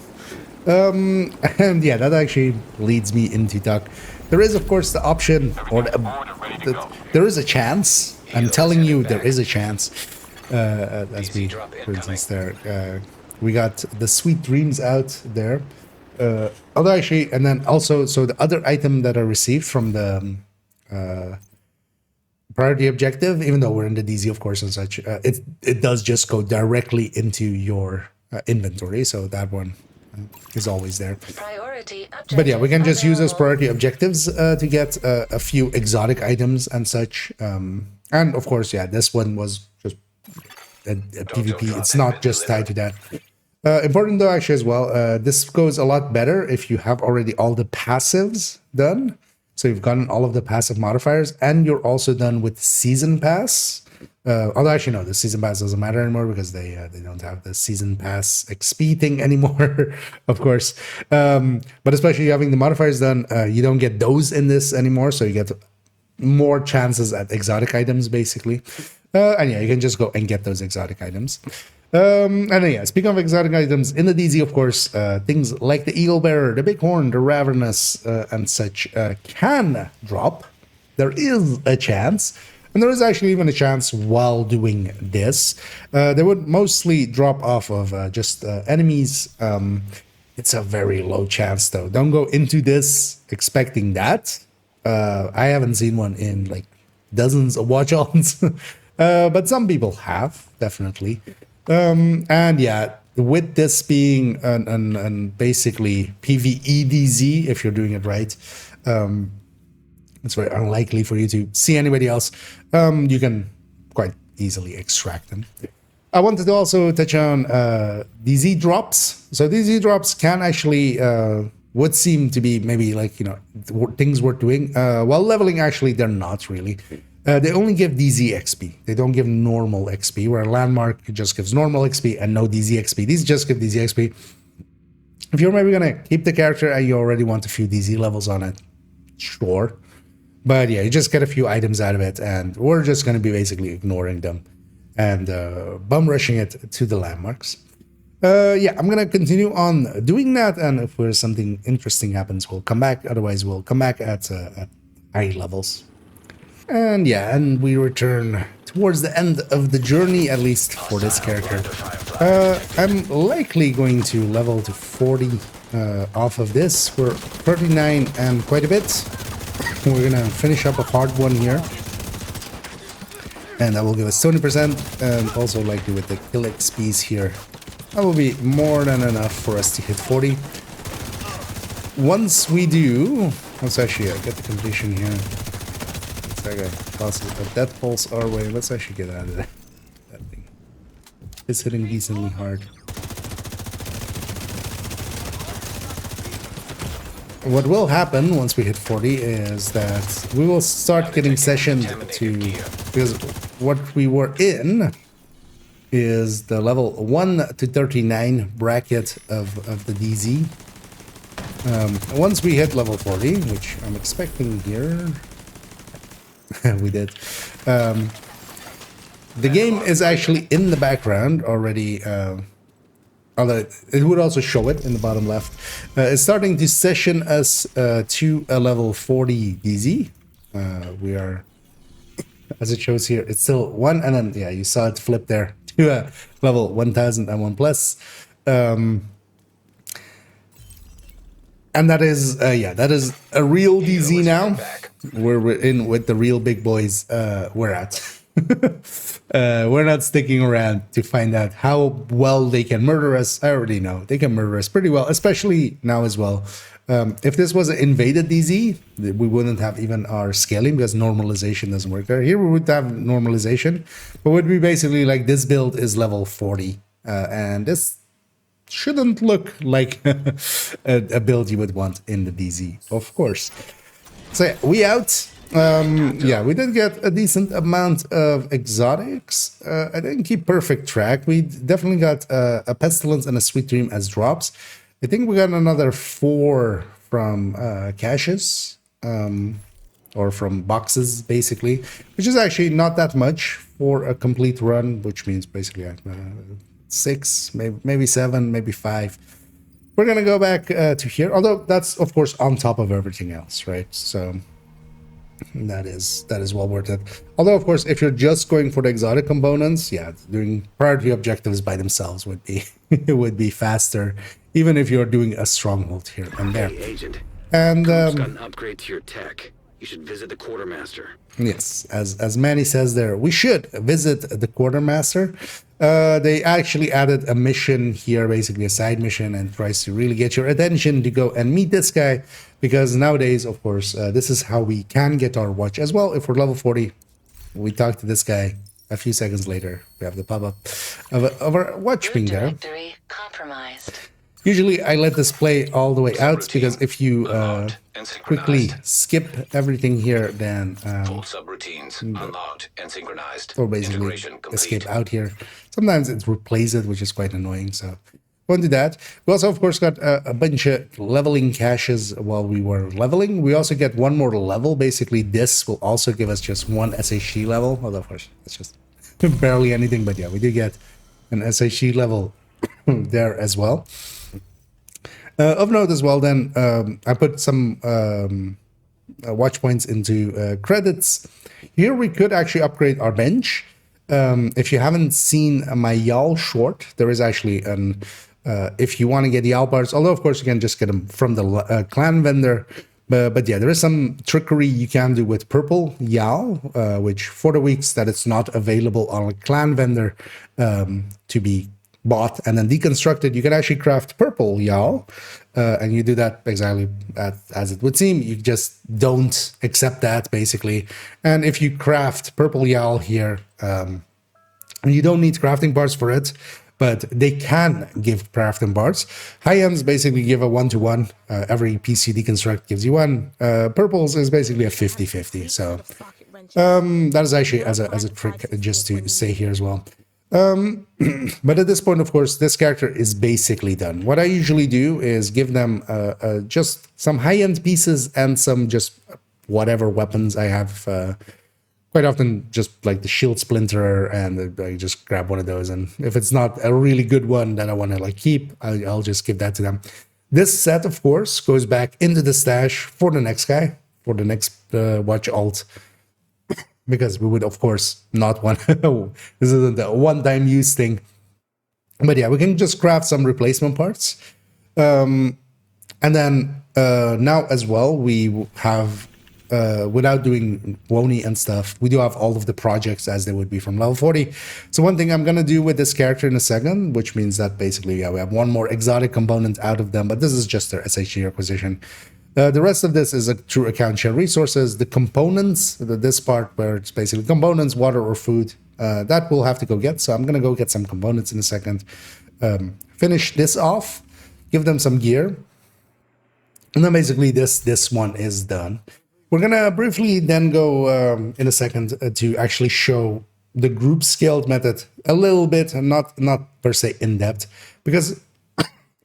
And yeah, that actually leads me into talk. There is, of course, the option, or there is a chance. I'm telling you, there is a chance. As we, for instance, there. We got the Sweet Dreams out there. Although actually, and then also, so the other item that I received from the priority objective, even though we're in the DZ, of course, and such, it does just go directly into your inventory. So that one is always there. But yeah, we can just use those priority objectives to get a few exotic items and such. And of course, yeah, this one was just a PvP. It's not just tied to that. Important though, actually, as well, this goes a lot better if you have already all the passives done. So you've gotten all of the passive modifiers, and you're also done with Season Pass. Although actually, no, the Season Pass doesn't matter anymore because they don't have the Season Pass XP thing anymore, of course. But especially having the modifiers done, you don't get those in this anymore, so you get more chances at exotic items, basically. And yeah, you can just go and get those exotic items. And then, yeah, speaking of exotic items, in the DZ, of course, things like the Eagle Bearer, the Bighorn, the Ravenous, and such can drop. There is a chance. And there is actually even a chance while doing this. They would mostly drop off of just enemies. It's a very low chance, though. Don't go into this expecting that. I haven't seen one in, like, dozens of watch ons. But some people have, definitely. And yeah, with this being an basically PvE DZ, if you're doing it right, it's very unlikely for you to see anybody else. You can quite easily extract them. I wanted to also touch on DZ drops. So DZ drops can actually would seem to be maybe like, you know, things worth doing. While leveling, actually, they're not really. They only give DZ XP. They don't give normal XP, where a landmark just gives normal XP and no DZ XP. These just give DZ XP. If you're maybe going to keep the character and you already want a few DZ levels on it, sure. But yeah, you just get a few items out of it, and we're just going to be basically ignoring them and bum rushing it to the landmarks. Yeah, I'm going to continue on doing that, and if there's something interesting happens, we'll come back. Otherwise, we'll come back at high levels. And yeah, and we return towards the end of the journey, at least for this character. I'm likely going to level to 40 off of this. We're 39 and quite a bit. We're gonna finish up a hard one here. And that will give us 20%, and also likely with the kill XPs here. That will be more than enough for us to hit 40. Once we do, let's actually get the completion here. That guy tosses a death pulse our way. Let's actually get out of there. That thing. It's hitting decently hard. What will happen once we hit 40 is that we will start getting sessioned to, because what we were in is the level 1 to 39 bracket of the DZ. Once we hit level 40, which I'm expecting here, we did. The game is actually in the background already, although it would also show it in the bottom left. It's starting to session us to a level 40 DZ. We are, as it shows here, it's still 1, and then, yeah, you saw it flip there to a level 1001 plus. And that is, yeah, that is a real DZ now. We're in with the real big boys. We're at. We're not sticking around to find out how well they can murder us. I already know they can murder us pretty well, especially now as well If this was an invaded DZ, we wouldn't have even our scaling because normalization doesn't work there. Here we would have normalization, but would be basically like this build is level 40, and this shouldn't look like a build you would want in the DZ, of course. So yeah, we out. Yeah, we did get a decent amount of exotics. I didn't keep perfect track. We definitely got a pestilence and a sweet dream as drops. I think we got another 4 from caches, or from boxes, basically, which is actually not that much for a complete run, which means basically 6, maybe 7, maybe 5. We're gonna go back to here, although that's of course on top of everything else, right? So that is well worth it. Although of course, if you're just going for the exotic components, yeah, doing priority objectives by themselves would be it would be faster, even if you're doing a stronghold here and there. Hey, Agent. And got an upgrade to your tech. You should visit the quartermaster. yes, as Manny says there, we should visit the quartermaster. They actually added a mission here, basically a side mission, and tries to really get your attention to go and meet this guy, because nowadays, of course, this is how we can get our watch as well. If we're level 40, we talk to this guy. A few seconds later, we have the pop-up of our watch being there. Directory compromised. Usually I let this play all the way out, because if you quickly skip everything here, then Full subroutines unlocked and synchronized. or basically escape out here. Sometimes it replays it, which is quite annoying, so won't do that. We also, of course, got a bunch of leveling caches while we were leveling. We also get one more level. Basically, this will also give us just 1 SHG level, although, of course, it's just barely anything, but yeah, we do get an SHG level there as well. Of note as well, then, I put some watch points into credits. Here we could actually upgrade our bench. If you haven't seen my Yaahl short, there is actually an, if you want to get Yaahl parts, although of course you can just get them from the clan vendor. But yeah, there is some trickery you can do with purple Yaahl, which for the weeks that it's not available on a clan vendor to be bought and then deconstructed, you can actually craft purple Yaahl, and you do that exactly as it would seem. You just don't accept that, basically. And if you craft purple Yaahl here, you don't need crafting parts for it, but they can give crafting parts. High ends basically give a 1-to-1. Every PC deconstruct gives you 1. Purples is basically a 50-50. So that is actually as a trick, just to say here as well. But at this point, of course, this character is basically done. What I usually do is give them just some high-end pieces and some just whatever weapons I have. Quite often just like the shield splinter, and I just grab one of those. And if it's not a really good one that I want to like keep, I'll just give that to them. This set, of course, goes back into the stash for the next guy, for the next watch alt. Because we would, of course, not want this isn't a one-time use thing. But yeah, we can just craft some replacement parts. And then now as well, we have, without doing WONY and stuff, we do have all of the projects as they would be from level 40. So one thing I'm going to do with this character in a second, which means that basically, yeah, we have one more exotic component out of them, but this is just their SHG acquisition. The rest of this is a true account share resources. The components, this part where it's basically components, water or food, that we'll have to go get. So I'm going to go get some components in a second. Finish this off, give them some gear. And then basically this one is done. We're going to briefly then go in a second to actually show the group scaled method a little bit, and not per se in depth. Because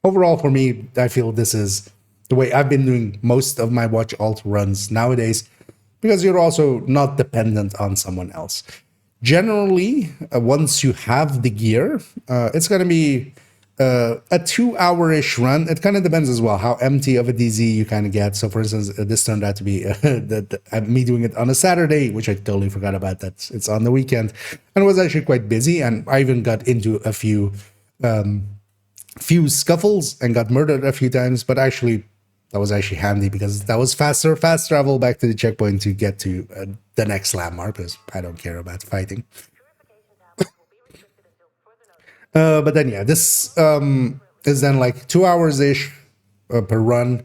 overall for me, I feel this is the way I've been doing most of my watch alt runs nowadays, because you're also not dependent on someone else. Generally, once you have the gear, it's going to be a 2-hour-ish run. It kind of depends as well how empty of a DZ you kind of get. So for instance, this turned out to be me doing it on a Saturday, which I totally forgot about that it's on the weekend. And it was actually quite busy, and I even got into a few scuffles and got murdered a few times, but actually that was actually handy, because that was fast travel back to the checkpoint to get to the next landmark, because I don't care about fighting. But then, yeah, this is then like 2 hours-ish per run.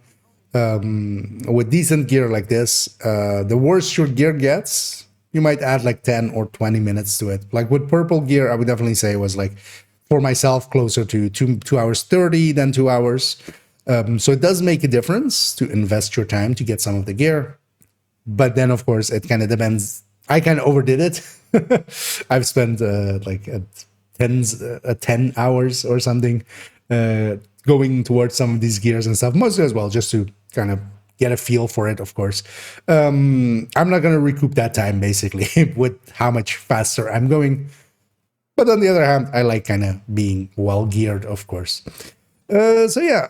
with decent gear like this, the worse your gear gets, you might add like 10 or 20 minutes to it. Like with purple gear, I would definitely say it was like, for myself, closer to 2 hours 30 than 2 hours. So it does make a difference to invest your time to get some of the gear. But then, of course, it kind of depends. I kind of overdid it. I've spent like 10 hours or something going towards some of these gears and stuff, mostly as well, just to kind of get a feel for it, of course. I'm not going to recoup that time, basically, with how much faster I'm going. But on the other hand, I like kind of being well geared, of course. So yeah,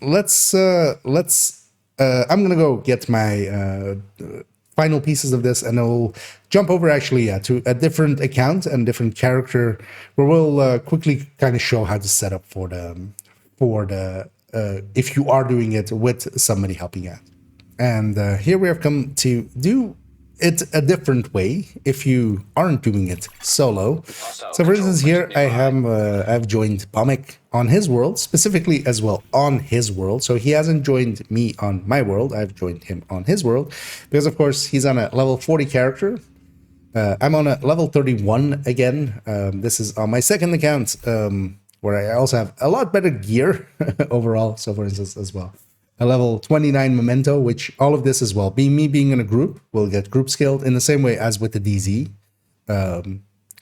let's. I'm gonna go get my final pieces of this, and I'll jump over actually to a different account and different character, where we'll quickly kind of show how to set up for the if you are doing it with somebody helping out. And here we have come to do it a different way if you aren't doing it solo. So for instance, here I have I've joined Pomic on his world, specifically as well on his world. So he hasn't joined me on my world, I've joined him on his world, because of course he's on a level 40 character. I'm on a level 31 again. This is on my second account, where I also have a lot better gear overall. So for instance as well, a level 29 memento, which all of this as well, me being in a group, will get group scaled in the same way as with the DZ. I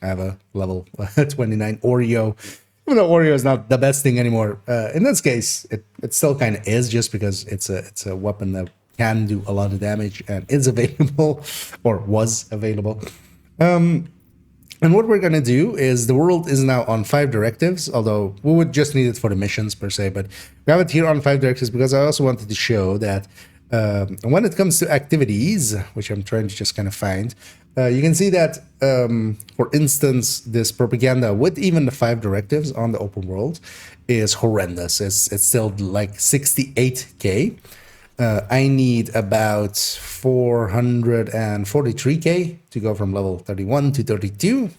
have a level 29 Oreo, even though Oreo is not the best thing anymore. In this case, it still kind of is, just because it's a weapon that can do a lot of damage and is available, or was available. And what we're going to do is, the world is now on 5 directives, although we would just need it for the missions per se, but we have it here on 5 directives because I also wanted to show that when it comes to activities, which I'm trying to just kind of find, you can see that, for instance, this propaganda with even the 5 directives on the open world is horrendous. It's still like 68k. I need about 443k to go from level 31 to 32.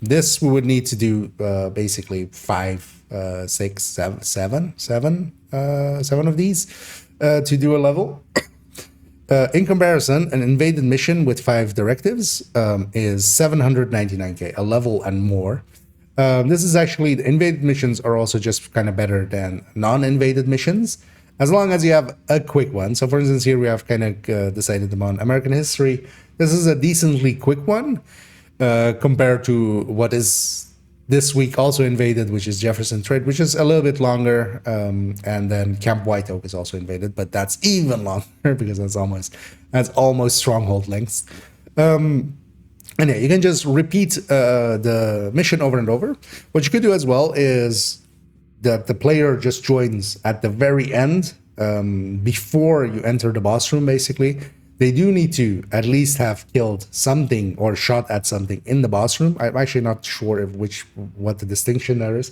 This we would need to do basically 5, 6, 7 of these to do a level. In comparison, an invaded mission with 5 directives is 799k, a level and more. This is actually, the invaded missions are also just kind of better than non-invaded missions, as long as you have a quick one. So for instance, here we have kind of decided upon American history. This is a decently quick one compared to what is this week also invaded, which is Jefferson Trade, which is a little bit longer. And then Camp White Oak is also invaded, but that's even longer because that's almost stronghold lengths. And yeah, you can just repeat the mission over and over. What you could do as well is the player just joins at the very end, before you enter the boss room, basically. They do need to at least have killed something or shot at something in the boss room. I'm actually not sure what the distinction there is,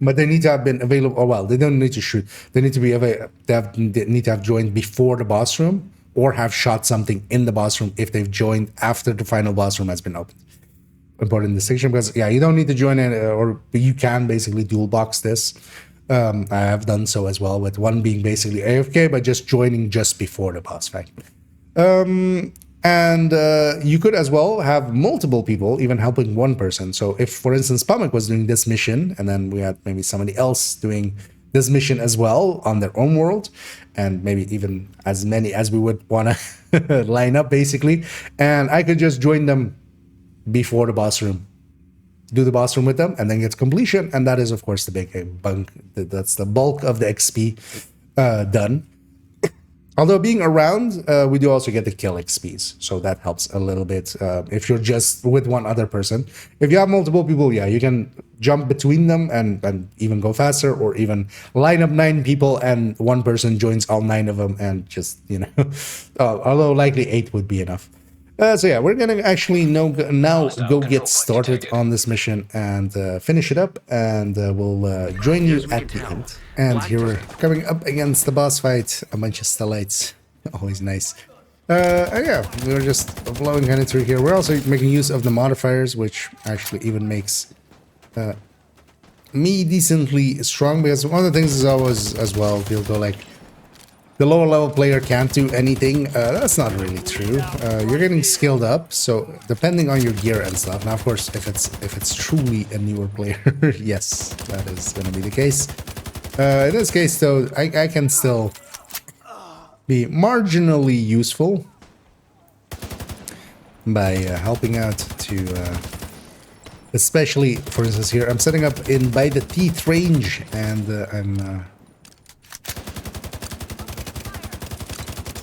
but they need to have been available. Oh, well, they don't need to shoot. They need to be they need to have joined before the boss room, or have shot something in the boss room if they've joined after the final boss room has been opened. Important distinction, because yeah, you don't need to join in, or you can basically dual box this. I have done so as well, with one being basically AFK, but just joining just before the boss fight. And you could as well have multiple people even helping one person. So if, for instance, Pamek was doing this mission, and then we had maybe somebody else doing this mission as well on their own world, and maybe even as many as we would want to line up, basically, and I could just join them before the boss room, do the boss room with them, and then get completion. And that is, of course, the big bunk. That's the bulk of the XP done. Although being around, we do also get the kill XPs, so that helps a little bit if you're just with one other person. If you have multiple people, yeah, you can jump between them and even go faster, or even line up 9 people and one person joins all 9 of them, and just, you know, although likely 8 would be enough. So yeah, we're gonna actually now go get started on this mission and finish it up, and we'll join you at the end. And here we're coming up against the boss fight, a bunch of stellates, always nice. And yeah, we're just blowing kind of through here. We're also making use of the modifiers, which actually even makes me decently strong, because one of the things is always as well, people go like, the lower level player can't do anything. That's not really true. You're getting skilled up, so depending on your gear and stuff. Now, of course, if it's truly a newer player, yes, that is going to be the case. In this case, though, I can still be marginally useful by helping out to, especially, for instance, here I'm setting up in by the teeth range, and I'm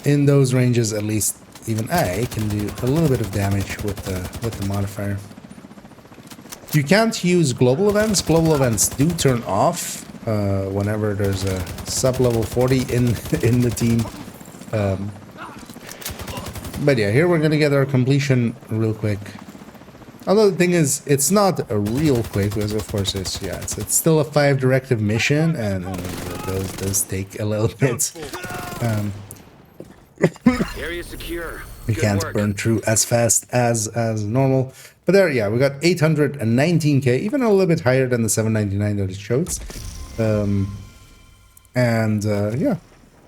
in those ranges. At least even I can do a little bit of damage with the modifier. You can't use global events. Global events do turn off whenever there's a sub-level 40 in the team. But yeah, here we're gonna get our completion real quick. Although the thing is, it's not a real quick, because of course it's still a 5 directive mission, and those does take a little bit. Area secure. You can't burn through as fast as normal. But there, yeah, we got 819k, even a little bit higher than the 799 that it shows. Yeah,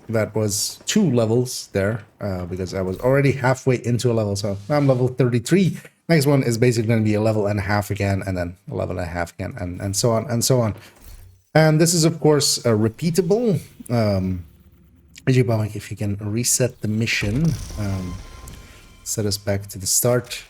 that was 2 levels there, because I was already halfway into a level, so now I'm level 33. Next one is basically going to be a level and a half again, and then a level and a half again, and so on and so on. And this is, of course, repeatable. If you can reset the mission, set us back to the start.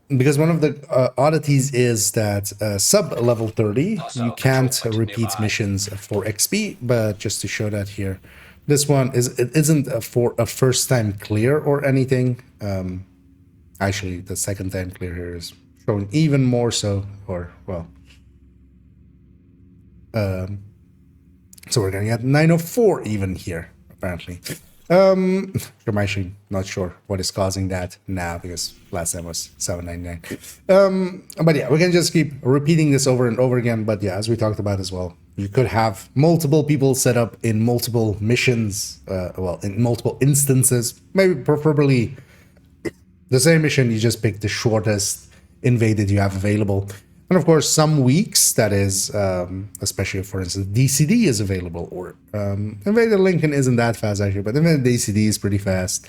Because one of the oddities is that sub-level 30, you can't repeat missions for XP, but just to show that here, this one isn't for a first-time clear or anything. Actually, the second-time clear here is showing even more so, or, well... so we're gonna get 904 even here, apparently. I'm actually not sure what is causing that now, because last time was 799. But yeah, we can just keep repeating this over and over again. But yeah, as we talked about as well, you could have multiple people set up in multiple missions, well, in multiple instances, maybe preferably the same mission, you just pick the shortest invaded you have available. And of course, some weeks, that is, especially for instance, DCD is available, or Invaded Lincoln isn't that fast actually, but Invaded DCD is pretty fast.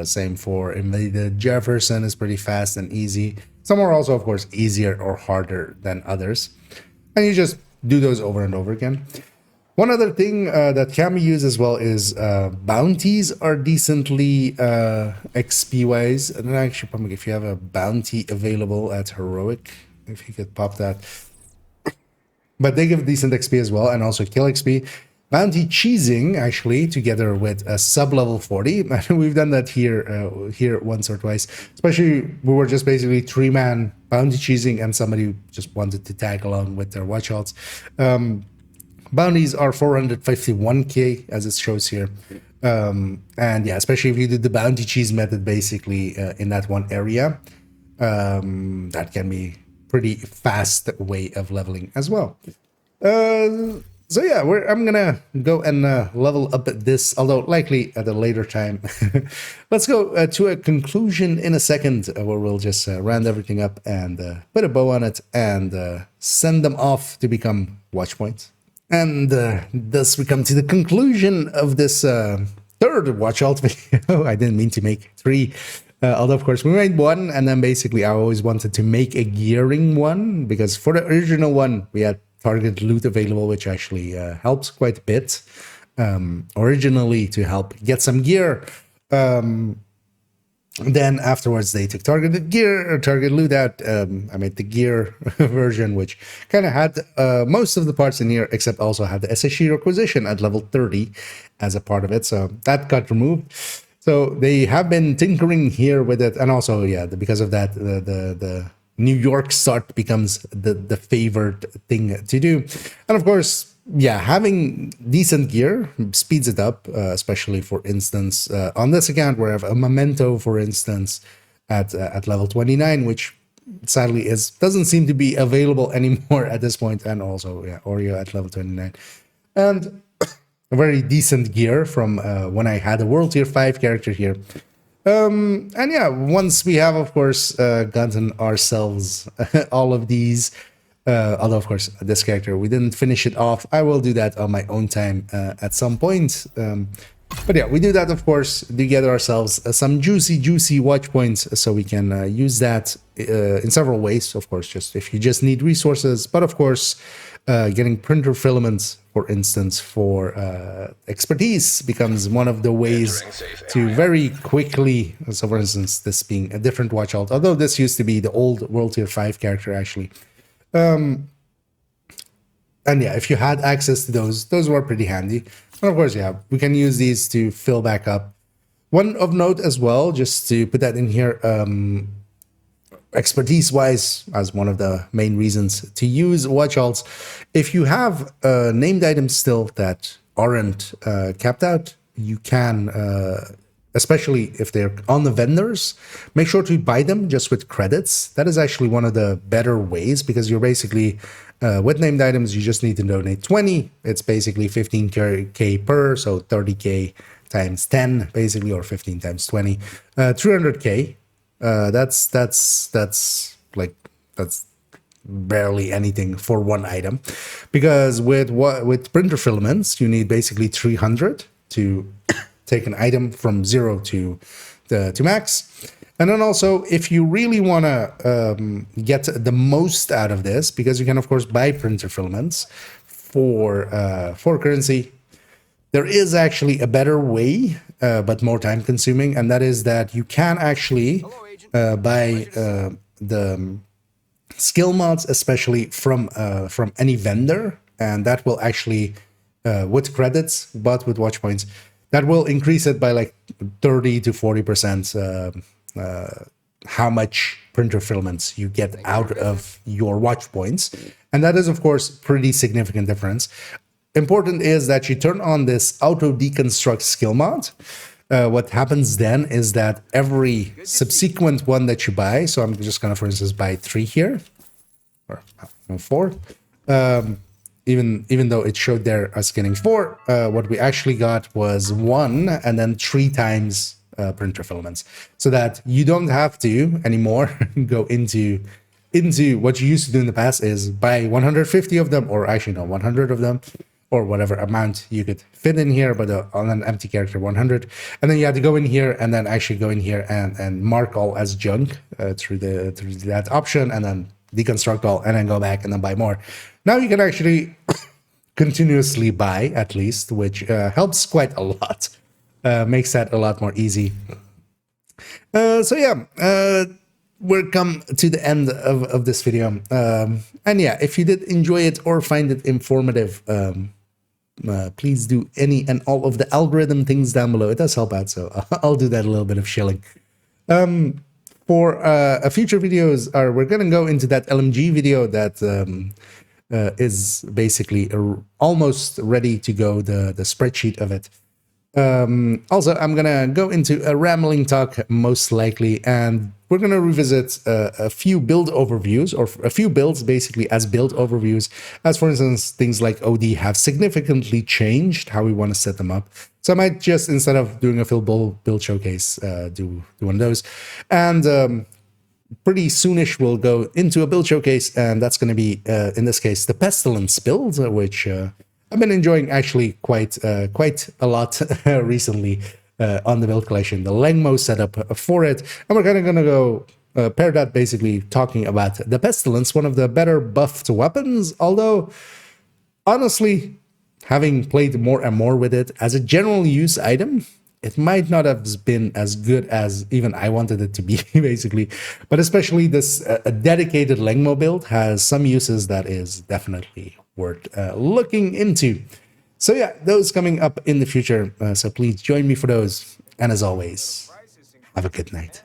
Same for Invaded Jefferson is pretty fast and easy. Some are also, of course, easier or harder than others. And you just do those over and over again. One other thing that can be used as well is bounties are decently XP-wise. And actually, probably if you have a bounty available at Heroic, if you could pop that. But they give decent XP as well, and also kill XP. Bounty cheesing, actually, together with a sub-level 40. We've done that here once or twice. Especially, we were just basically 3-man bounty cheesing, and somebody just wanted to tag along with their watch outs. Bounties are 451k, as it shows here. And yeah, especially if you do the bounty cheese method, basically, in that one area, that can be pretty fast way of leveling as well. So yeah, I'm gonna go and level up at this, although likely at a later time. Let's go to a conclusion in a second, where we'll just round everything up and put a bow on it and send them off to become watch points. And thus we come to the conclusion of this third watch alt video. I didn't mean to make 3. Although, of course, we made 1, and then basically I always wanted to make a gearing one, because for the original one, we had target loot available, which actually helps quite a bit, originally to help get some gear. Then afterwards, they took targeted gear or target loot out. I made the gear version, which kind of had most of the parts in here, except also had the SHE requisition at level 30 as a part of it. So that got removed. So they have been tinkering here with it, and also, yeah, because of that, the New York start becomes the favored thing to do. And of course, yeah, having decent gear speeds it up, especially for instance, on this account where I have a memento, for instance, at level 29, which sadly doesn't seem to be available anymore at this point, and also, yeah, Oreo at level 29. And a very decent gear from when I had a World Tier 5 character here. And yeah, once we have, of course, gotten ourselves all of these, although, of course, this character, we didn't finish it off. I will do that on my own time at some point. But yeah, we do that, of course, to get ourselves some juicy watch points, so we can use that in several ways. Of course, just if you just need resources, but of course, getting printer filaments, for instance, for expertise becomes one of the ways to very quickly. So, for instance, this being a different watch alt, although this used to be the old World Tier 5 character, actually. And yeah, if you had access to those were pretty handy. And of course, yeah, we can use these to fill back up. One of note as well, just to put that in here, expertise-wise, as one of the main reasons to use watch alts, if you have named items still that aren't capped out, you can, especially if they're on the vendors, make sure to buy them just with credits. That is actually one of the better ways, because you're basically, with named items, you just need to donate 20. It's basically 15k per, so 30k times 10, basically, or 15 times 20, 300k. That's barely anything for one item, because with printer filaments, you need basically 300 to take an item from 0 to max. And then also, if you really want to get the most out of this, because you can, of course, buy printer filaments for currency, there is actually a better way, but more time consuming, and that is that you can actually buy the skill mods, especially from any vendor, and that will actually, with credits, but with watch points, that will increase it by like 30 to 40%. How much printer filaments you get out of your watch points, and that is, of course, pretty significant difference. Important is that you turn on this auto deconstruct skill mod. What happens then is that every subsequent one that you buy, so I'm just gonna, for instance, buy 3 here, or 4, even though it showed there us getting 4, what we actually got was 1 and then 3 times printer filaments, so that you don't have to anymore go into what you used to do in the past, is buy 150 of them, or actually no, 100 of them, or whatever amount you could fit in here, but on an empty character, 100. And then you had to go in here and then actually go in here and mark all as junk through that option, and then deconstruct all, and then go back and then buy more. Now you can actually continuously buy, at least, which helps quite a lot. Makes that a lot more easy. So yeah, we're come to the end of this video. And yeah, if you did enjoy it or find it informative, please do any and all of the algorithm things down below. It does help out, so I'll do that a little bit of shilling. For future videos, we're going to go into that LMG video that is basically almost ready to go, the spreadsheet of it. Also, I'm gonna go into a rambling talk, most likely, and we're gonna revisit a few build overviews, or a few builds basically as build overviews, as for instance, things like OD have significantly changed how we want to set them up. So I might just, instead of doing a full build showcase, do one of those. And pretty soonish we'll go into a build showcase, and that's going to be, in this case, the Pestilence build, which I've been enjoying actually quite a lot recently on the build collection, the Lengmo setup for it. And we're kind of going to go pair that, basically talking about the Pestilence, one of the better buffed weapons, although honestly, having played more and more with it as a general use item, it might not have been as good as even I wanted it to be, basically. But especially this a dedicated Lengmo build has some uses that is definitely worth looking into. So yeah, those coming up in the future. So please join me for those. And as always, have a good night.